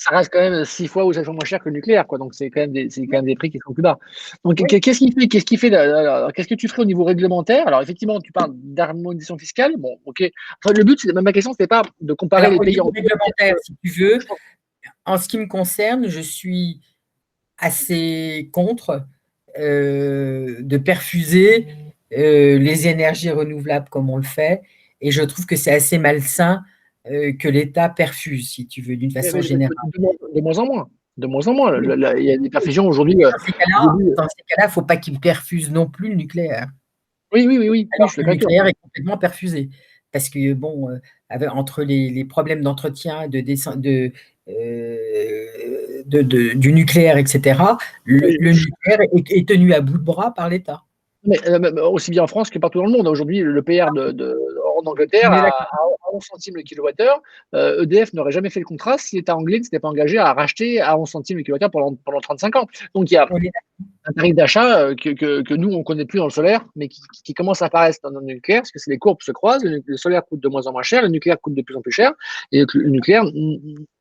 reste quand même 6 fois ou 7 fois moins cher que le nucléaire, quoi. Donc c'est quand même des prix qui sont plus bas. Donc Oui. qu'est-ce que tu ferais au niveau réglementaire? Alors effectivement, tu parles d'harmonisation fiscale. Bon, ok. Enfin, le but, ma question, c'était pas de comparer Alors les au pays niveau entre eux. réglementaire, si tu veux, en ce qui me concerne, je suis assez contre de perfuser les énergies renouvelables comme on le fait, et je trouve que c'est assez malsain que l'État perfuse, si tu veux, d'une façon générale. De moins en moins. De moins en moins. Oui. Il y a des perfusions aujourd'hui. Dans ces cas-là, il ne faut pas qu'il perfuse non plus le nucléaire, Oui, oui, oui, oui, oui, alors je suis que le d'accord avec toi. nucléaire est complètement perfusé. Parce que, bon, entre les problèmes d'entretien, du nucléaire, etc., le nucléaire est tenu à bout de bras par l'État. Mais aussi bien en France que partout dans le monde. Aujourd'hui, le PR en Angleterre On est à d'accord. 11 centimes le kilowattheure. EDF n'aurait jamais fait le contrat si l'État anglais ne s'était pas engagé à racheter à 11 centimes le kilowattheure pendant 35 ans. Donc il y a On est un tarif d'achat que nous, on ne connaît plus dans le solaire, mais qui commence à apparaître dans le nucléaire, parce que les courbes se croisent. Le solaire coûte de moins en moins cher, le nucléaire coûte de plus en plus cher, et le nucléaire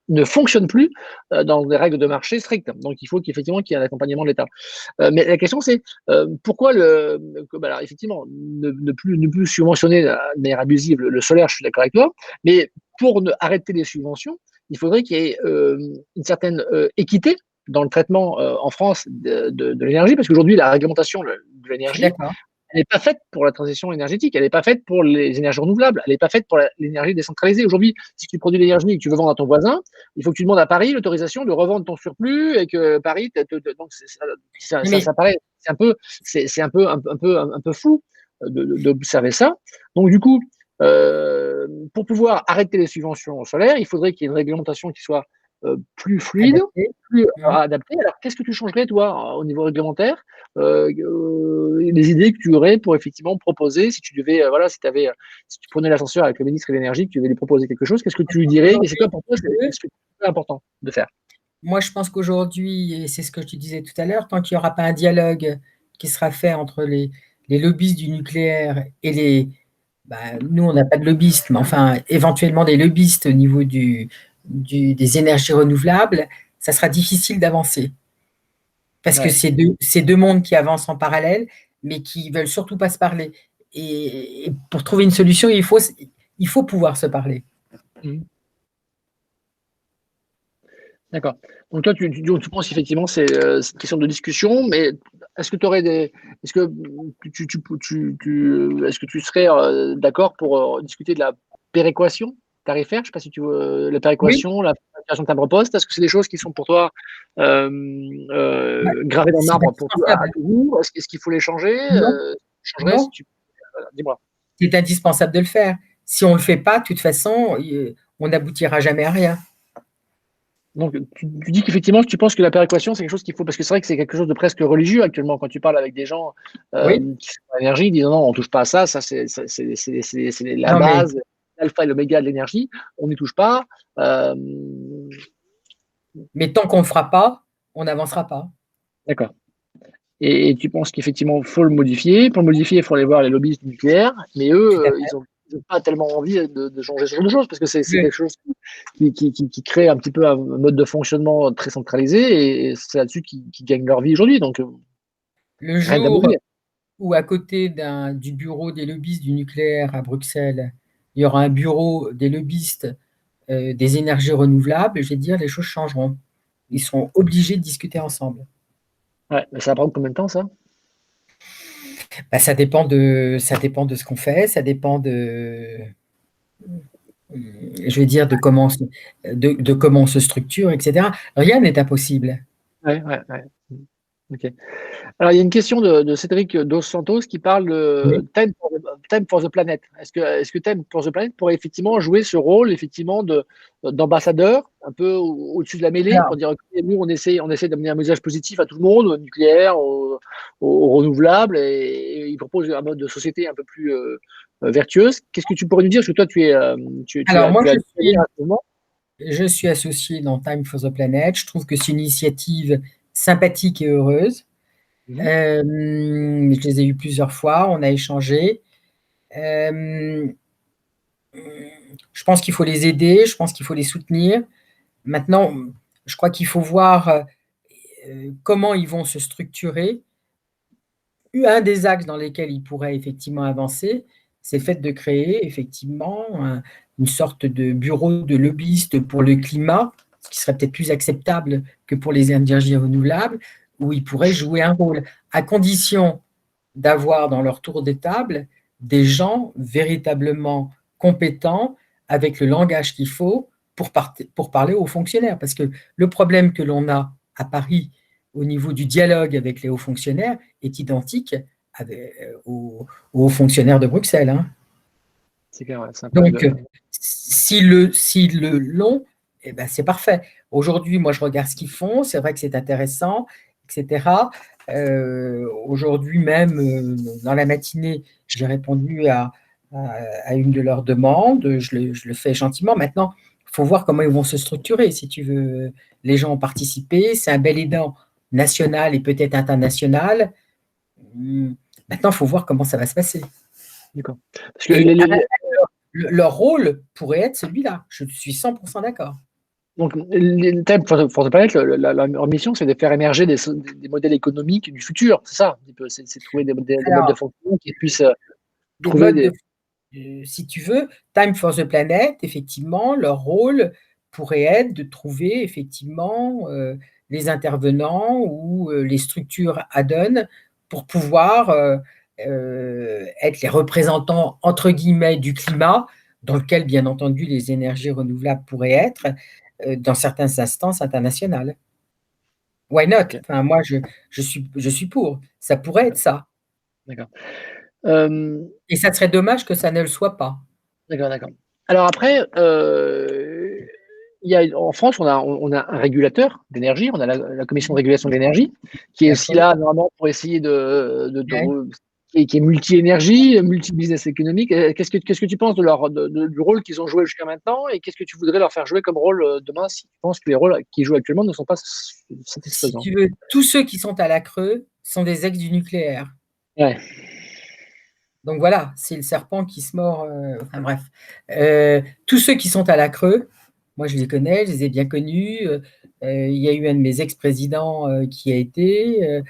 ne fonctionne plus dans des règles de marché strictes. Donc il faut qu'effectivement qu'il y ait un accompagnement de l'État. Mais la question, c'est pourquoi alors, effectivement, ne plus subventionner de manière abusive le solaire, je suis d'accord avec toi, mais pour arrêter les subventions, il faudrait qu'il y ait une certaine équité dans le traitement en France de l'énergie, parce qu'aujourd'hui, la réglementation de Je suis l'énergie, d'accord. elle n'est pas faite pour la transition énergétique, elle n'est pas faite pour les énergies renouvelables, elle n'est pas faite pour l'énergie décentralisée. Aujourd'hui, si tu produis de l'énergie et que tu veux vendre à ton voisin, il faut que tu demandes à Paris l'autorisation de revendre ton surplus et que Paris, donc Mais ça paraît, c'est un peu fou d'observer ça. Donc du coup, pour pouvoir arrêter les subventions au solaire, il faudrait qu'il y ait une réglementation qui soit plus fluide, adapté. plus Mmh. adaptée. Alors, qu'est-ce que tu changerais, toi, au niveau réglementaire? Les idées que tu aurais pour effectivement proposer, si tu devais, voilà, si tu prenais l'ascenseur avec le ministre de l'énergie, que tu devais lui proposer quelque chose, qu'est-ce que tu lui dirais? Et c'est Aujourd'hui, quoi pour toi, si tu veux, c'est important de faire? moi, je pense qu'aujourd'hui, et c'est ce que je te disais tout à l'heure, tant qu'il n'y aura pas un dialogue qui sera fait entre les lobbyistes du nucléaire et nous, on n'a pas de lobbyistes, mais enfin, éventuellement des lobbyistes au niveau des énergies renouvelables, ça sera difficile d'avancer. Parce que Ouais. c'est deux mondes qui avancent en parallèle, mais qui ne veulent surtout pas se parler. Et pour trouver une solution, il faut pouvoir se parler. Mmh. D'accord. Donc toi, tu penses effectivement c'est une question de discussion, mais est-ce que tu aurais est-ce que est-ce que tu serais d'accord pour discuter de la péréquation tarifaire? Je ne sais pas si tu veux la Oui, péréquation, la création de timbre-poste. Est-ce que c'est des choses qui sont pour toi euh, gravées dans le c'est marbre à indispensable. toujours? Est-ce qu'il faut les changer? Non, Tu changerais si non, tu voilà, dis-moi. c'est indispensable de le faire. Si on ne le fait pas, de toute façon, on n'aboutira jamais à rien. Donc, tu dis qu'effectivement, tu penses que la péréquation, c'est quelque chose qu'il faut, parce que c'est vrai que c'est quelque chose de presque religieux actuellement, quand tu parles avec des gens Oui, qui sont dans l'énergie, ils disent non, on touche pas à ça, c'est la non, mais base. l'alpha et l'oméga de l'énergie, on n'y touche pas. Mais tant qu'on ne le fera pas, on n'avancera pas. D'accord. Et tu penses qu'effectivement, il faut le modifier. Pour le modifier, il faut aller voir les lobbyistes du nucléaire, mais Tout à eux, fait. ils n'ont pas tellement envie de changer ce genre de choses, parce que c'est Oui. quelque chose qui crée un petit peu un mode de fonctionnement très centralisé, et c'est là-dessus qu'ils gagnent leur vie aujourd'hui. Donc, Le rien jour d'abolir. où, à côté du bureau des lobbyistes du nucléaire à Bruxelles, il y aura un bureau des lobbyistes des énergies renouvelables, je vais dire, les choses changeront. Ils seront obligés de discuter ensemble. Ouais, mais ça va prendre combien de temps, ça? Bah, ça dépend de ce qu'on fait, ça dépend je vais dire, de comment on se structure, etc. Rien n'est impossible. Ouais, ouais, ouais. Ok. Alors, il y a une question de Cédric Dos Santos qui parle Oui. de Time for the Planet. Est-ce que Time for the Planet pourrait effectivement jouer ce rôle effectivement d'ambassadeur, un peu au-dessus de la mêlée, Alors, pour dire, ok, nous, on essaie d'amener un message positif à tout le monde, au nucléaire, au renouvelable, et il propose un mode de société un peu plus vertueuse. Qu'est-ce que tu pourrais nous dire? Parce que toi, alors moi, tu as donné à ce moment. je suis associée dans Time for the Planet. Je trouve que c'est une initiative sympathique et heureuse. Mhm. Je les ai eus plusieurs fois, on a échangé. Euh, je pense qu'il faut les aider, je pense qu'il faut les soutenir. Maintenant, je crois qu'il faut voir comment ils vont se structurer. Un des axes dans lesquels ils pourraient effectivement avancer, c'est le fait de créer effectivement une sorte de bureau de lobbyistes pour le climat, ce qui serait peut-être plus acceptable que pour les énergies renouvelables, où ils pourraient jouer un rôle, à condition d'avoir dans leur tour de table des gens véritablement compétents avec le langage qu'il faut pour parler aux fonctionnaires. Parce que le problème que l'on a à Paris au niveau du dialogue avec les hauts fonctionnaires est identique aux fonctionnaires de Bruxelles. Hein. C'est clair, ouais, c'est un problème Donc, de. s'ils le l'ont, eh ben, c'est parfait. Aujourd'hui, moi, je regarde ce qu'ils font, c'est vrai que c'est intéressant, etc. Aujourd'hui même, dans la matinée, j'ai répondu à une de leurs demandes, je le fais gentiment. Maintenant, il faut voir comment ils vont se structurer, si tu veux. Les gens ont participé, c'est un bel aidant national et peut-être international. Maintenant, il faut voir comment ça va se passer. D'accord. Parce que Et leur rôle pourrait être celui-là. Je suis 100% d'accord. donc, les thèmes for the Planet, leur mission, c'est de faire émerger des modèles économiques du futur. C'est ça, un petit peu. C'est de trouver des modes de Alors, fonctionnement qui puissent des trouver modes des. si tu veux, Time for the Planet, effectivement, leur rôle pourrait être de trouver effectivement les intervenants ou les structures add-on pour pouvoir être les représentants, entre guillemets, du climat, dans lequel, bien entendu, les énergies renouvelables pourraient être dans certaines instances internationales. Why not? Ok, Enfin, moi, je suis pour. Ça pourrait être d'accord. ça. D'accord. Euh, Et ça serait dommage que ça ne le soit pas. d'accord, d'accord. Alors après, en France, on a un régulateur d'énergie, on a la Commission de régulation de l'énergie, qui est aussi D'accord? là, normalement, pour essayer Ouais. qui est multi-énergie, multi-business économique. Qu'est-ce que tu penses du rôle qu'ils ont joué jusqu'à maintenant, et qu'est-ce que tu voudrais leur faire jouer comme rôle demain, si tu penses que les rôles qu'ils jouent actuellement ne sont pas Si satisfaisants? tu veux, tous ceux qui sont à la Creux sont des ex du nucléaire. Ouais, Donc voilà, c'est le serpent qui se mord. Enfin bref. Tous ceux qui sont à la Creux, moi je les connais, je les ai bien connus. Il y a eu un de mes ex-présidents qui a été.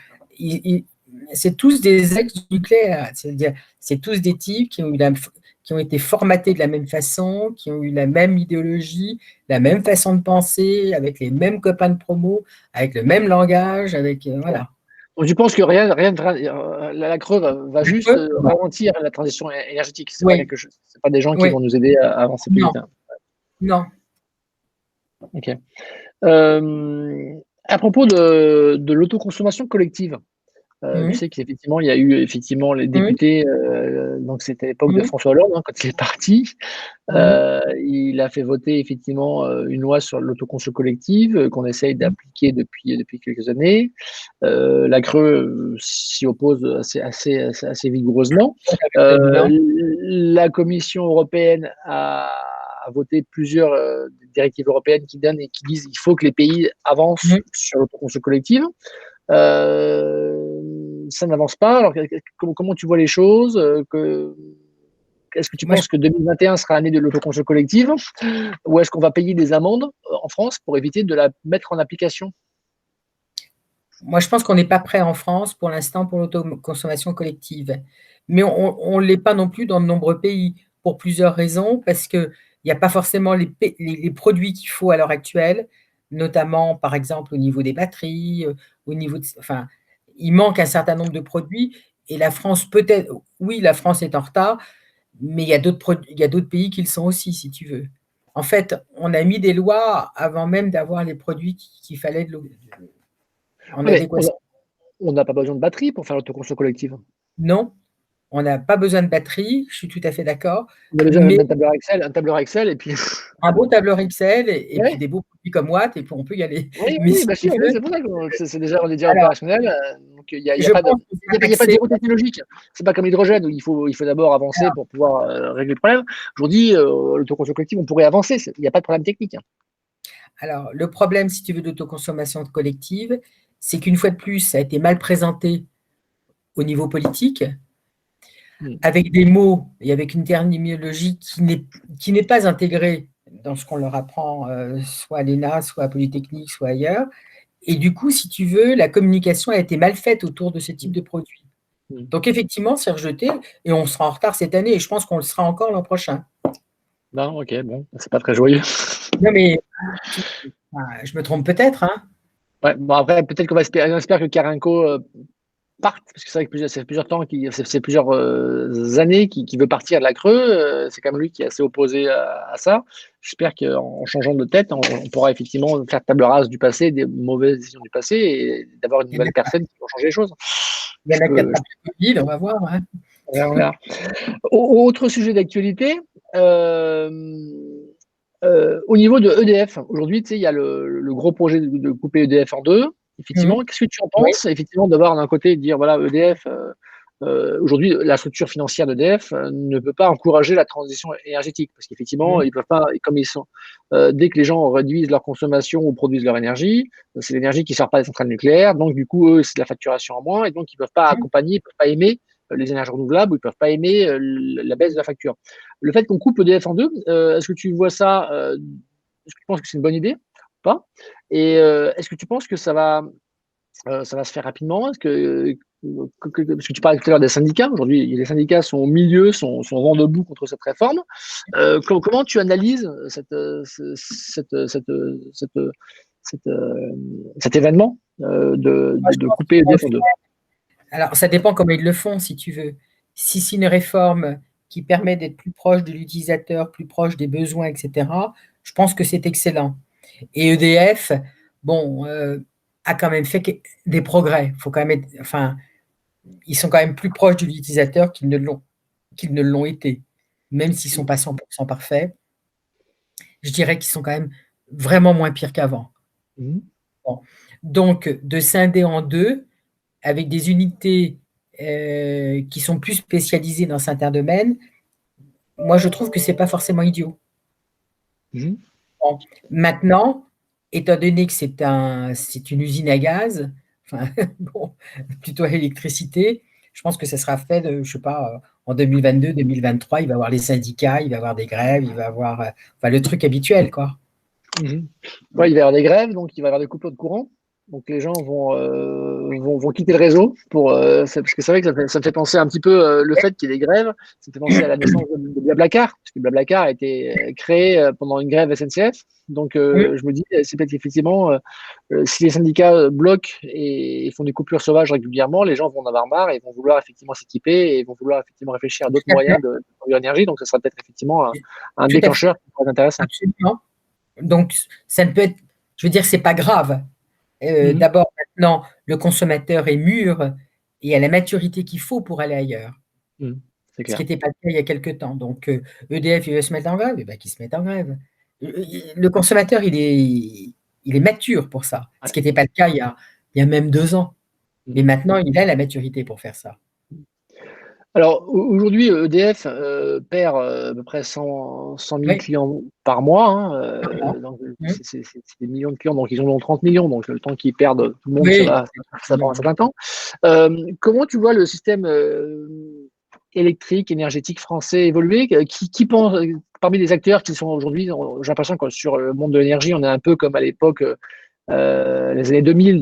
C'est tous des ex du nucléaire. C'est-à-dire, c'est tous des types qui ont été formatés de la même façon, qui ont eu la même idéologie, la même façon de penser, avec les mêmes copains de promo, avec le même langage, avec ouais. voilà. Donc, tu penses que la Creux va La juste Creux, non. ralentir la transition énergétique. C'est pas Oui, quelque chose, c'est pas des gens qui oui, vont nous aider à avancer plus non, vite, hein. non. Ok. À propos de l'autoconsommation collective, Tu Mmh. sais qu'effectivement, il y a eu effectivement les Mmh. députés, donc c'était à l'époque de Mmh. François Hollande, hein, quand il est parti. Mmh. Il a fait voter effectivement, une loi sur l'autoconso collective, qu'on essaye Mmh. d'appliquer depuis quelques années. La CRE, s'y oppose assez vigoureusement. Avec président. La Commission européenne a voté plusieurs, directives européennes qui donnent et qui disent: «Il faut que les pays avancent Mmh. sur l'autoconso collective». Ça n'avance pas. Alors, comment tu vois les choses? Est-ce que tu Moi, je penses que 2021 sera l'année de l'autoconso collective? Ou est-ce qu'on va payer des amendes en France pour éviter de la mettre en application? Moi, je pense qu'on n'est pas prêt en France pour l'instant pour l'autoconsommation collective. Mais on l'est pas non plus dans de nombreux pays pour plusieurs raisons, parce qu'il y a pas forcément les produits qu'il faut à l'heure actuelle, notamment, par exemple, au niveau des batteries, au niveau de enfin, il manque un certain nombre de produits et la France peut-être oui, la France est en retard, mais il y a d'autres pays qui le sont aussi, si tu veux. En fait, on a mis des lois avant même d'avoir les produits qu'il fallait en Ouais, mais adéquation. on n'a pas besoin de batterie pour faire l'autoconso collective. Non, on n'a pas besoin de batterie, je suis tout à fait d'accord, On a besoin mais d'un tableur Excel et puis un beau tableur Excel et puis ouais, des beaux produits comme Watt et puis on peut y aller. oui, Mais oui, si bien tu sûr, oui, veux c'est pour ça que on est déjà alors, opérationnel, donc il y a je pas de pense que il y a faire pas il y a pas de accès zéro technologique. C'est pas comme l'hydrogène où il faut d'abord avancer alors pour pouvoir, régler le problème. Aujourd'hui, l'autoconso collective, on pourrait avancer, il y a pas de problème technique, hein. alors le problème, si tu veux, d'autoconsommation collective, c'est qu'une fois de plus, ça a été mal présenté au niveau politique, Mmh. avec des mots et avec une terminologie qui n'est pas intégrée dans ce qu'on leur apprend, soit à l'ENA, soit à Polytechnique, soit ailleurs. Et du coup, si tu veux, la communication a été mal faite autour de ce type Mmh. de produit. Mmh. Donc effectivement, c'est rejeté et on sera en retard cette année et je pense qu'on le sera encore l'an prochain. Non, OK, bon, c'est pas très joyeux. Non mais tu enfin, je me trompe peut-être, hein? Ouais, bon après peut-être on espère que Carinco, parte, parce que c'est vrai que ça fait plusieurs temps c'est plusieurs, années qu'il veut partir de la CRE, c'est quand même lui qui est assez opposé à ça. J'espère qu'en changeant de tête, on pourra effectivement faire table rase du passé, des mauvaises décisions du passé et d'avoir une Il y en nouvelle a qui personne qui va changer les choses. il y Je en a qui peux attrapent le Covid, on va voir, hein. on verra. Autre sujet d'actualité, au niveau de EDF, aujourd'hui, tu sais, il y a le gros projet de couper EDF en 2. Mmh. Effectivement, qu'est-ce que tu en Oui, penses? Effectivement, d'avoir d'un côté, de dire voilà, EDF, aujourd'hui, la structure financière d'EDF, ne peut pas encourager la transition énergétique parce qu'effectivement, mmh, ils peuvent pas, comme ils sont, dès que les gens réduisent leur consommation ou produisent leur énergie, c'est l'énergie qui sort pas des centrales nucléaires, donc du coup, eux, c'est de la facturation en moins et donc ils peuvent pas mmh. accompagner, ils peuvent pas aimer, les énergies renouvelables ou ils peuvent pas aimer, la baisse de la facture. Le fait qu'on coupe EDF en 2, est-ce que tu vois ça, est-ce que tu penses que c'est une bonne idée ou pas? Et est-ce que tu penses que ça va se faire rapidement? Est-ce que parce que tu parlais tout à l'heure des syndicats, aujourd'hui, les syndicats sont au milieu, sont vent debout contre cette réforme. Comment tu analyses cet événement, Moi, je de pense couper qu'ils vont le EDF en faire. 2? Alors ça dépend comment ils le font, si tu veux. Si c'est une réforme qui permet d'être plus proche de l'utilisateur, plus proche des besoins et cetera, je pense que c'est excellent. Et EDF, bon, a quand même fait des progrès. Faut quand même être enfin, ils sont quand même plus proches de l'utilisateur qu'ils ne l'ont été. Même s'ils sont pas 100% parfaits, je dirais qu'ils sont quand même vraiment moins pires qu'avant. Mmh. Bon, donc de scinder en 2 avec des unités, qui sont plus spécialisées dans certains domaines, moi je trouve que c'est pas forcément idiot. Mmh. Bon, maintenant, étant donné que c'est une usine à gaz, enfin bon, plutôt à électricité, je pense que ça sera fait de, je sais pas, en 2022-2023, il va y avoir les syndicats, il va y avoir des grèves, il va y avoir, enfin le truc habituel, quoi. Mmh. Ouais, il va y avoir des grèves, donc il va y avoir des coupures de courant. Donc les gens vont quitter le réseau parce que c'est vrai que ça me fait penser un petit peu le fait qu'il y ait des grèves, ça me fait penser à la naissance de Blablacar, parce que Blablacar a été créé pendant une grève SNCF. Donc Mmh, je me dis, c'est peut-être effectivement, si les syndicats bloquent et font des coupures sauvages régulièrement, les gens vont en avoir marre et vont vouloir effectivement s'équiper et vont vouloir effectivement réfléchir à d'autres tout à fait, moyens de produire l'énergie. Donc ça sera peut-être effectivement un tout à fait, déclencheur qui pourrait être intéressant. absolument. Donc ça ne peut être, je veux dire, c'est pas grave. Mhm. D'abord, maintenant, le consommateur est mûr et à la maturité qu'il faut pour aller ailleurs. C'est Ce qui clair. n'était pas le cas il y a quelque temps. Donc, EDF, il veut se mettre en grève, eh ben, qu'il se mette en grève. Le consommateur, il est mature pour ça, ce qui Ouais. n'était pas le cas il y a même 2 ans. Mmh. Mais maintenant, il a la maturité pour faire ça. Alors aujourd'hui, EDF, perd, à peu près 100 000 Oui, clients par mois, hein, clairement. donc Mmh. c'est des millions de clients, donc ils en ont 30 millions, donc le temps qu'ils perdent tout le monde, Oui, c'est 30 ça prend un millions, oui. certain temps. Comment tu vois le système, électrique, énergétique français évoluer? Qui pense, parmi les acteurs qui sont aujourd'hui, j'ai l'impression que sur le monde de l'énergie, on est un peu comme à l'époque, les années 2000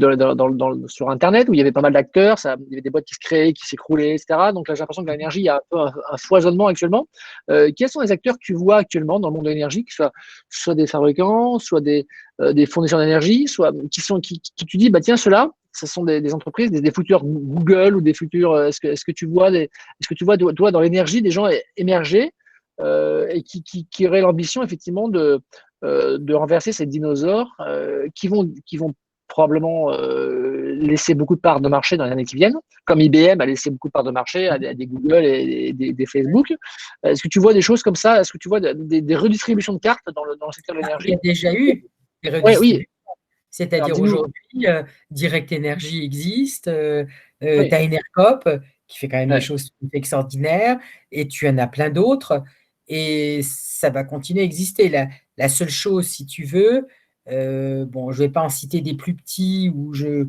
sur Internet, où il y avait pas mal d'acteurs, il y avait des boîtes qui se créaient, qui s'écroulaient, etc. Donc là, j'ai l'impression que l'énergie, il y a un peu un foisonnement actuellement. Quels sont les acteurs que tu vois actuellement dans le monde de l'énergie, que ce soit des fabricants, soit des fournisseurs d'énergie, soit qui tu dis, bah tiens, ceux-là, ce sont des entreprises, des futurs Google ou des futurs. Est-ce que tu vois toi, dans l'énergie, des gens émerger et qui auraient l'ambition effectivement de renverser ces dinosaures qui vont probablement laisser beaucoup de parts de marché dans les années qui viennent, comme IBM a laissé beaucoup de parts de marché à des Google et des Facebook. Est-ce que tu vois des choses comme ça? Est-ce que tu vois des redistributions de cartes dans le secteur de Ah, il y a l'énergie? déjà eu des Ouais, oui. redistributions. Alors C'est-à-dire dis-nous. aujourd'hui, Direct Énergie existe, tu Oui. as Enercop qui fait quand même des Ouais. choses tout extraordinaires et tu en as plein d'autres et ça va continuer à exister. La seule chose, si tu veux, bon, je ne vais pas en citer des plus petits où je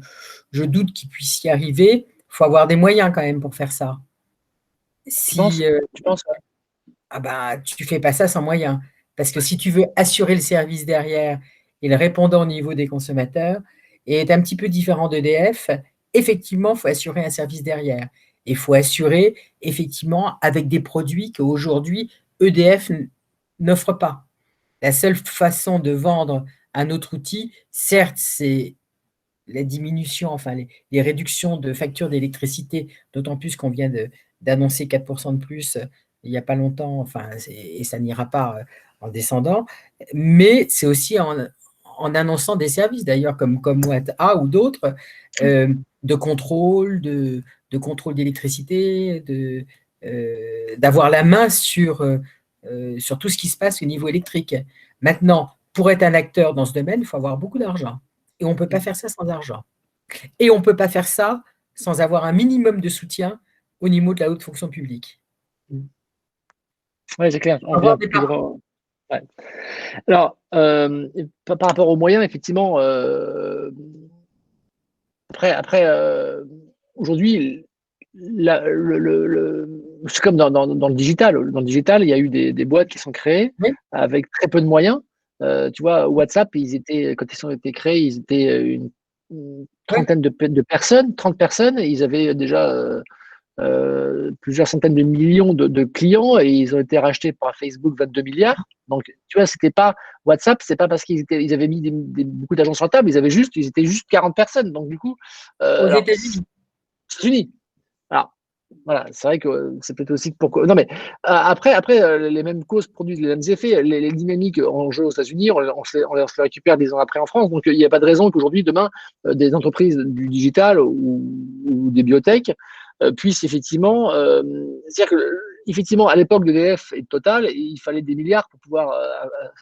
doute qu'ils puissent y arriver. Il faut avoir des moyens quand même pour faire ça. Tu penses? Si, Tu penses? Ouais. ah bah, tu fais pas ça sans moyens. Parce que si tu veux assurer le service derrière et le répondant au niveau des consommateurs, et est un petit peu différent d'EDF, effectivement, il faut assurer un service derrière. Et il faut assurer, effectivement, avec des produits qu'aujourd'hui, EDF n'offre pas. La seule façon de vendre un autre outil, certes, c'est la diminution, enfin les réductions de factures d'électricité, d'autant plus qu'on vient d'annoncer 4% de plus il n'y a pas longtemps, enfin, et ça n'ira pas en descendant, mais c'est aussi en annonçant des services, d'ailleurs, comme Watt A ou d'autres, de contrôle, de contrôle d'électricité, d'avoir la main sur tout ce qui se passe au niveau électrique. Maintenant, pour être un acteur dans ce domaine, il faut avoir beaucoup d'argent. Et on ne peut pas faire ça sans argent. Et on ne peut pas faire ça sans avoir un minimum de soutien au niveau de la haute fonction publique. Ouais, c'est clair. Il On faut avoir revient des parts. toujours. Ouais. Alors, par rapport aux moyens, effectivement, après, aujourd'hui, c'est comme dans le digital. Dans le digital, il y a eu des boîtes qui sont créées Oui, avec très peu de moyens. Tu vois, WhatsApp, quand ils ont été créés, ils étaient une oui. trentaine de personnes, 30 personnes, et ils avaient déjà plusieurs centaines de millions de clients et ils ont été rachetés par Facebook 22 milliards. Donc, tu vois, c'était pas WhatsApp, c'est pas parce ils avaient mis beaucoup d'argent sur la table, ils étaient juste 40 personnes. Donc, du coup, Aux alors, États-Unis. États-Unis. Alors, voilà, c'est vrai que c'est peut-être aussi pourquoi. Non, mais après les mêmes causes produisent les mêmes effets. Les dynamiques en jeu aux États-Unis, on les récupère 10 ans après en France. Donc, il n'y a pas de raison qu'aujourd'hui, demain, des entreprises du digital ou des biotech puissent effectivement. C'est-à-dire que, effectivement, à l'époque de d'EDF et de Total, il fallait des milliards pour pouvoir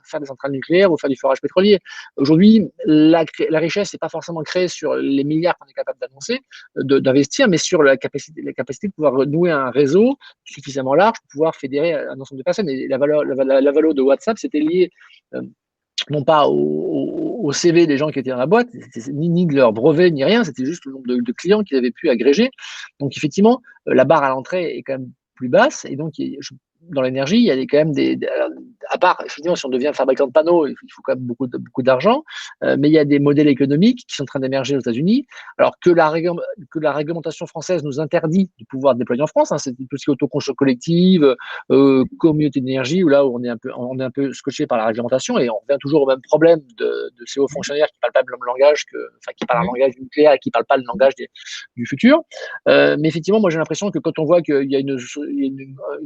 faire des centrales nucléaires ou faire du forage pétrolier. Aujourd'hui, la richesse n'est pas forcément créée sur les milliards qu'on est capable d'annoncer, d'investir, mais sur la capacité de pouvoir nouer un réseau suffisamment large pour pouvoir fédérer un ensemble de personnes. Et la valeur de WhatsApp, c'était lié non pas au CV des gens qui étaient dans la boîte, ni de leur brevet, ni rien, c'était juste le nombre de clients qu'ils avaient pu agréger. Donc effectivement, la barre à l'entrée est quand même plus basse, et donc dans l'énergie, il y a quand même à part, effectivement, si on devient fabricant de panneaux, il faut quand même beaucoup d'argent, mais il y a des modèles économiques qui sont en train d'émerger aux États-Unis, alors que la réglementation française nous interdit de pouvoir déployer en France, hein, c'est tout ce qui est autoconsommation collective, communauté d'énergie, où là où on est un peu scotché par la réglementation, et on revient toujours au même problème de ces hauts fonctionnaires qui parlent pas le même langage qui parlent un Mmh. langage nucléaire et qui parlent pas le langage du futur. Mais effectivement, moi j'ai l'impression que quand on voit qu'il y a une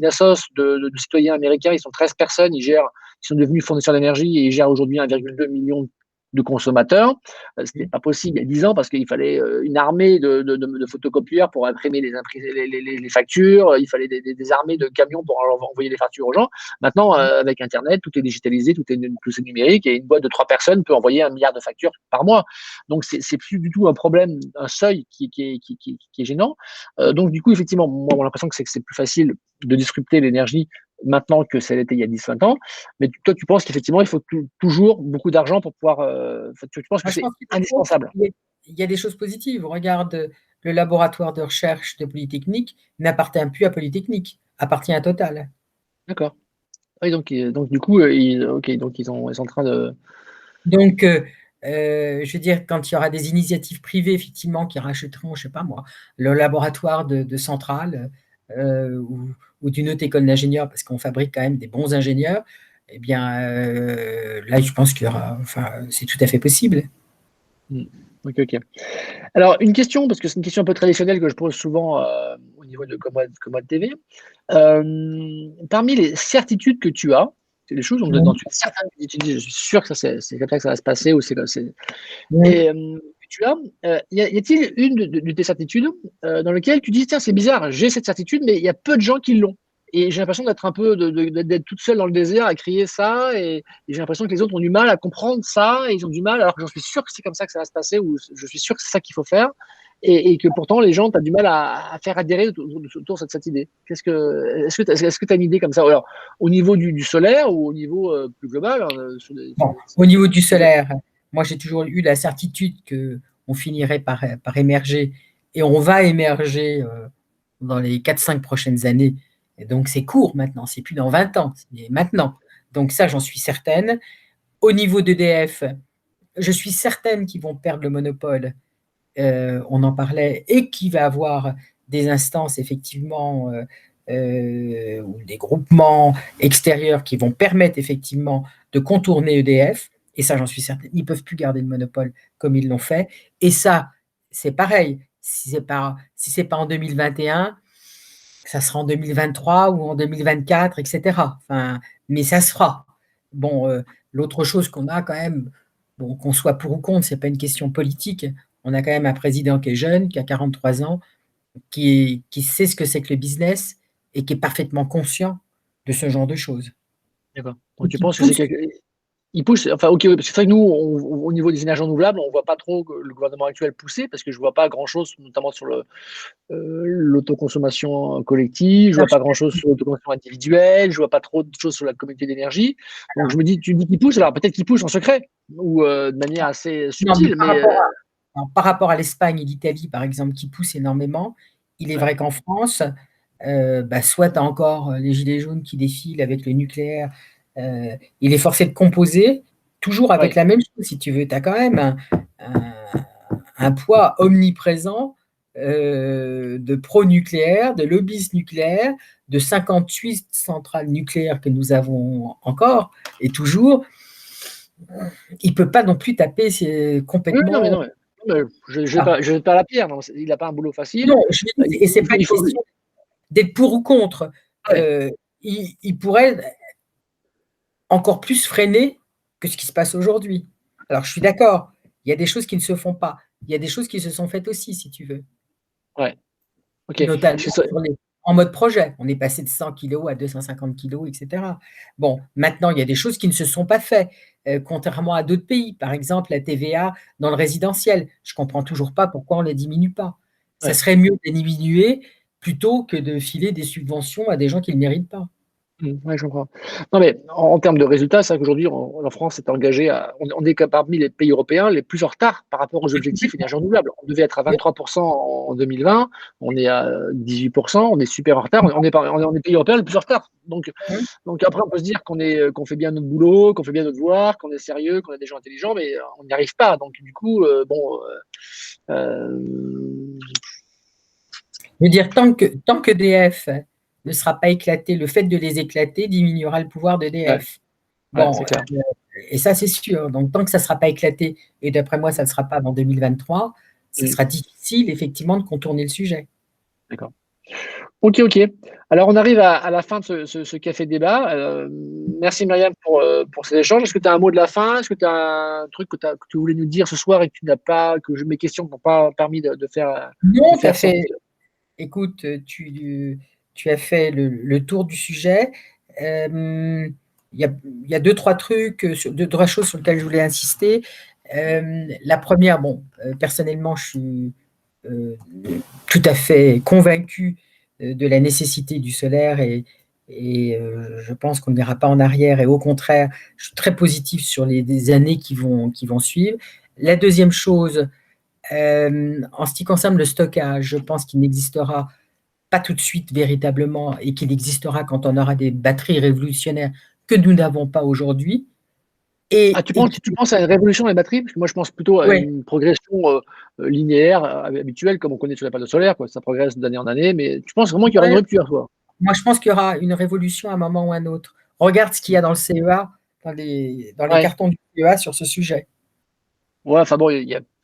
assoce de citoyens américains, ils sont 13 personnes, ils sont devenus fournisseurs d'énergie et ils gèrent aujourd'hui 1,2 million de consommateurs. C'était pas possible il y a 10 ans parce qu'il fallait une armée de photocopieurs pour imprimer les factures. Il fallait des armées de camions pour envoyer les factures aux gens. Maintenant, avec Internet, tout est digitalisé, tout est numérique, et une boîte de 3 personnes peut envoyer 1 milliard de factures par mois. Donc, c'est plus du tout un problème, un seuil qui est gênant. Donc, du coup, effectivement, moi, j'ai l'impression que c'est plus facile de disrupter l'énergie maintenant que ça l'était il y a 10-20 ans. Mais toi, tu penses qu'effectivement, il faut toujours beaucoup d'argent pour pouvoir. Tu penses que Moi, je c'est pense indispensable? il y a des choses positives. Regarde, le laboratoire de recherche de Polytechnique n'appartient plus à Polytechnique, appartient à Total. D'accord. Oui, donc du coup, ok, donc ils sont en train de. Donc, je veux dire, quand il y aura des initiatives privées, effectivement, qui rachèteront, je ne sais pas moi, le laboratoire de Centrale ou d'une autre école d'ingénieurs, parce qu'on fabrique quand même des bons ingénieurs, eh bien, là, je pense qu'il y aura, enfin, c'est tout à fait possible. Ok, ok. Alors, une question, parce que c'est une question un peu traditionnelle que je pose souvent au niveau de Commode TV. Parmi les certitudes que tu as, c'est des choses dont tu es certain que tu dis, je suis sûr que ça, c'est comme ça que ça va se passer, ou Oui. et que tu as, y a-t-il une de tes certitudes dans laquelle tu dis, tiens, c'est bizarre, j'ai cette certitude, mais il y a peu de gens qui l'ont. Et j'ai l'impression d'être un peu, d'être toute seule dans le désert à crier ça, et j'ai l'impression que les autres ont du mal à comprendre ça, et ils ont du mal, alors que j'en suis sûr que c'est comme ça que ça va se passer, ou je suis sûr que c'est ça qu'il faut faire, et que pourtant les gens, tu as du mal à faire adhérer autour de cette idée. Est-ce que tu as une idée comme ça? Alors, au niveau du solaire ou au niveau plus global Bon, au niveau du solaire, moi j'ai toujours eu la certitude qu'on finirait par émerger et on va émerger dans les 4-5 prochaines années. Et donc c'est court maintenant, c'est plus dans 20 ans, c'est maintenant. Donc ça, j'en suis certaine. Au niveau d'EDF, je suis certaine qu'ils vont perdre le monopole, on en parlait, et qu'il va avoir des instances effectivement ou des groupements extérieurs qui vont permettre effectivement de contourner EDF, et ça j'en suis certaine, ils ne peuvent plus garder le monopole comme ils l'ont fait, et ça c'est pareil, si c'est pas en 2021, ça sera en 2023 ou en 2024, etc. Enfin, mais ça se fera. Bon, l'autre chose qu'on a quand même, bon, qu'on soit pour ou contre, c'est pas une question politique. On a quand même un président qui est jeune, qui a 43 ans, qui sait ce que c'est que le business et qui est parfaitement conscient de ce genre de choses. D'accord. Et Donc tu qui penses que c'est pousse. quelque. Il pousse, enfin, ok, oui, parce que c'est vrai que nous, au niveau des énergies renouvelables, on ne voit pas trop le gouvernement actuel pousser, parce que je ne vois pas grand-chose, notamment sur l'autoconsommation collective, je ne vois pas grand-chose sur l'autoconsommation individuelle, je ne vois pas trop de choses sur la communauté d'énergie. Donc je me dis, tu me dis qu'il pousse, alors peut-être qu'il pousse en secret, ou de manière assez Non, mais subtile, mais par rapport à l'Espagne et l'Italie, par exemple, qui poussent énormément, il est ouais, vrai qu'en France, soit tu as encore les gilets jaunes qui défilent avec le nucléaire, il est forcé de composer, toujours avec ouais. la même chose, si tu veux. Tu as quand même un- un poids omniprésent de pro-nucléaire, de lobbyistes nucléaires, de 58 centrales nucléaires que nous avons encore et toujours. Il ne peut pas non plus taper Oui, non, mais complètement. non, non, mais je ne Ah, jette pas la pierre, non, il n'a pas un boulot facile. non, et c'est pas Il une faut, question d'être pour ou contre. ouais, Il pourrait encore plus freiner que ce qui se passe aujourd'hui. Alors, je suis d'accord, il y a des choses qui ne se font pas. Il y a des choses qui se sont faites aussi, si tu veux, ouais, ok. notamment en mode projet. On est passé de 100 kilos à 250 kilos, etc. Bon, maintenant, il y a des choses qui ne se sont pas faites, contrairement à d'autres pays. Par exemple, la TVA dans le résidentiel. Je ne comprends toujours pas pourquoi on ne la diminue pas. Ça Ouais. serait mieux de la diminuer plutôt que de filer des subventions à des gens qui ne le méritent pas. Ouais, je comprends. Non, mais en termes de résultats, c'est vrai qu'aujourd'hui, la France est engagée on est parmi les pays européens les plus en retard par rapport aux objectifs énergie renouvelable. On devait être à 23% en 2020, on est à 18%, on est super en retard, on est pays européens le plus en retard. Donc après, on peut se dire qu'on fait bien notre boulot, qu'on fait bien notre devoir, qu'on est sérieux, qu'on a des gens intelligents, mais on n'y arrive pas. Donc du coup, bon, Je veux dire, tant que DF ne sera pas éclaté, le fait de les éclater diminuera le pouvoir de ouais, DF. ouais, Bon, c'est clair. et ça c'est sûr. Donc tant que ça ne sera pas éclaté, et d'après moi ça ne sera pas avant 2023, ce Mm, sera difficile effectivement de contourner le sujet. d'accord. Ok, ok. Alors, on arrive à la fin de ce café débat. Merci Myriam pour ces échanges. Est-ce que tu as un mot de la fin? Est-ce que tu as un truc que tu voulais nous dire ce soir et que tu n'as pas, mes questions ne t'ont pas permis de Non, tu as faire fait, sortir? écoute, tu as fait le tour du sujet. Il y a, il y a deux, trois trucs, deux, trois choses sur lesquelles je voulais insister. La première, bon, personnellement, je suis euh, tout à fait convaincu de la nécessité du solaire et je pense qu'on n'ira pas en arrière et au contraire, je suis très positif sur les années qui vont suivre. La deuxième chose, en ce qui concerne le stockage, je pense qu'il n'existera pas tout de suite véritablement et qu'il existera quand on aura des batteries révolutionnaires que nous n'avons pas aujourd'hui. Ah, Et, et tu penses à une révolution des batteries? Parce que moi, je pense plutôt à ouais, une progression linéaire, habituelle, comme on connaît sur les panneaux solaires, quoi. Ça progresse d'année en année, mais tu penses vraiment qu'il y aura une ouais, rupture, toi? moi je pense qu'il y aura une révolution à un moment ou à un autre. Regarde ce qu'il y a dans le CEA, dans les Ouais. cartons du CEA sur ce sujet. Ouais, enfin bon,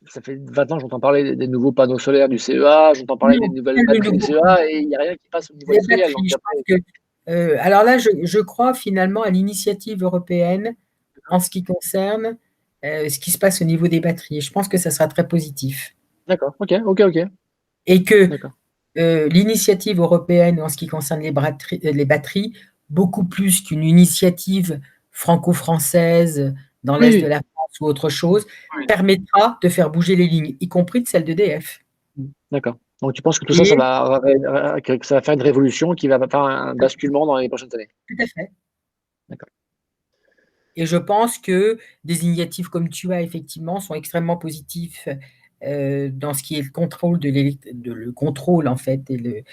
ça fait 20 ans, j'entends parler des nouveaux panneaux solaires du CEA, j'entends parler des Non, nouvelles le batteries du nouveau CEA, et il n'y a rien qui passe au niveau les industriel. batteries, Donc je pense après, que alors là, je crois finalement à l'initiative européenne en ce qui concerne ce qui se passe au niveau des batteries. Je pense que ça sera très positif. d'accord, ok, ok, ok, Et que d'accord. l'initiative européenne en ce qui concerne les batteries, beaucoup plus qu'une initiative franco-française dans l'Est de Oui, la France ou autre chose, oui. permettra de faire bouger les lignes, y compris de celle d'EDF. D'accord. Donc tu penses que tout ça, Et que ça va faire une révolution qui va faire un basculement dans les prochaines années? tout à fait. D'accord. Et je pense que des initiatives comme tu as, effectivement, sont extrêmement positifs dans ce qui est le contrôle le contrôle, en fait, de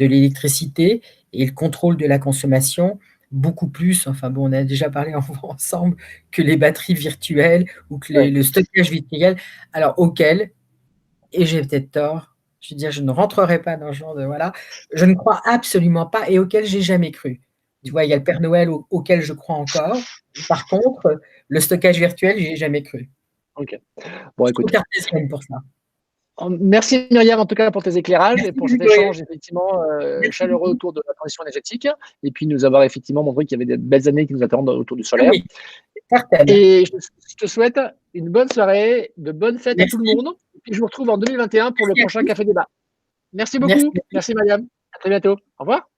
l'électricité et le contrôle de la consommation, beaucoup plus, enfin bon, on a déjà parlé ensemble, que les batteries virtuelles ou que Ouais. le stockage virtuel, alors auquel, et j'ai peut-être tort, je veux dire, je ne rentrerai pas dans ce genre de, voilà, je ne crois absolument pas et auquel j'ai jamais cru. Tu vois, il y a le Père Noël auquel je crois encore. Par contre, le stockage virtuel, j'y ai jamais cru. Ok. Bon, Je suis trop écoute. cartésienne pour ça. Merci Myriam en tout cas pour tes éclairages et Merci pour cet Grégory. échange effectivement Merci chaleureux beaucoup. autour de la transition énergétique et puis nous avoir effectivement montré qu'il y avait des belles années qui nous attendent autour du Ah solaire. oui, certaines. Et je te souhaite une bonne soirée, de bonnes fêtes à tout le Merci. monde. Et puis je vous retrouve en 2021 pour le Merci à prochain tous. Café Débat. Merci Merci. beaucoup. Merci Myriam. À très bientôt. Au revoir.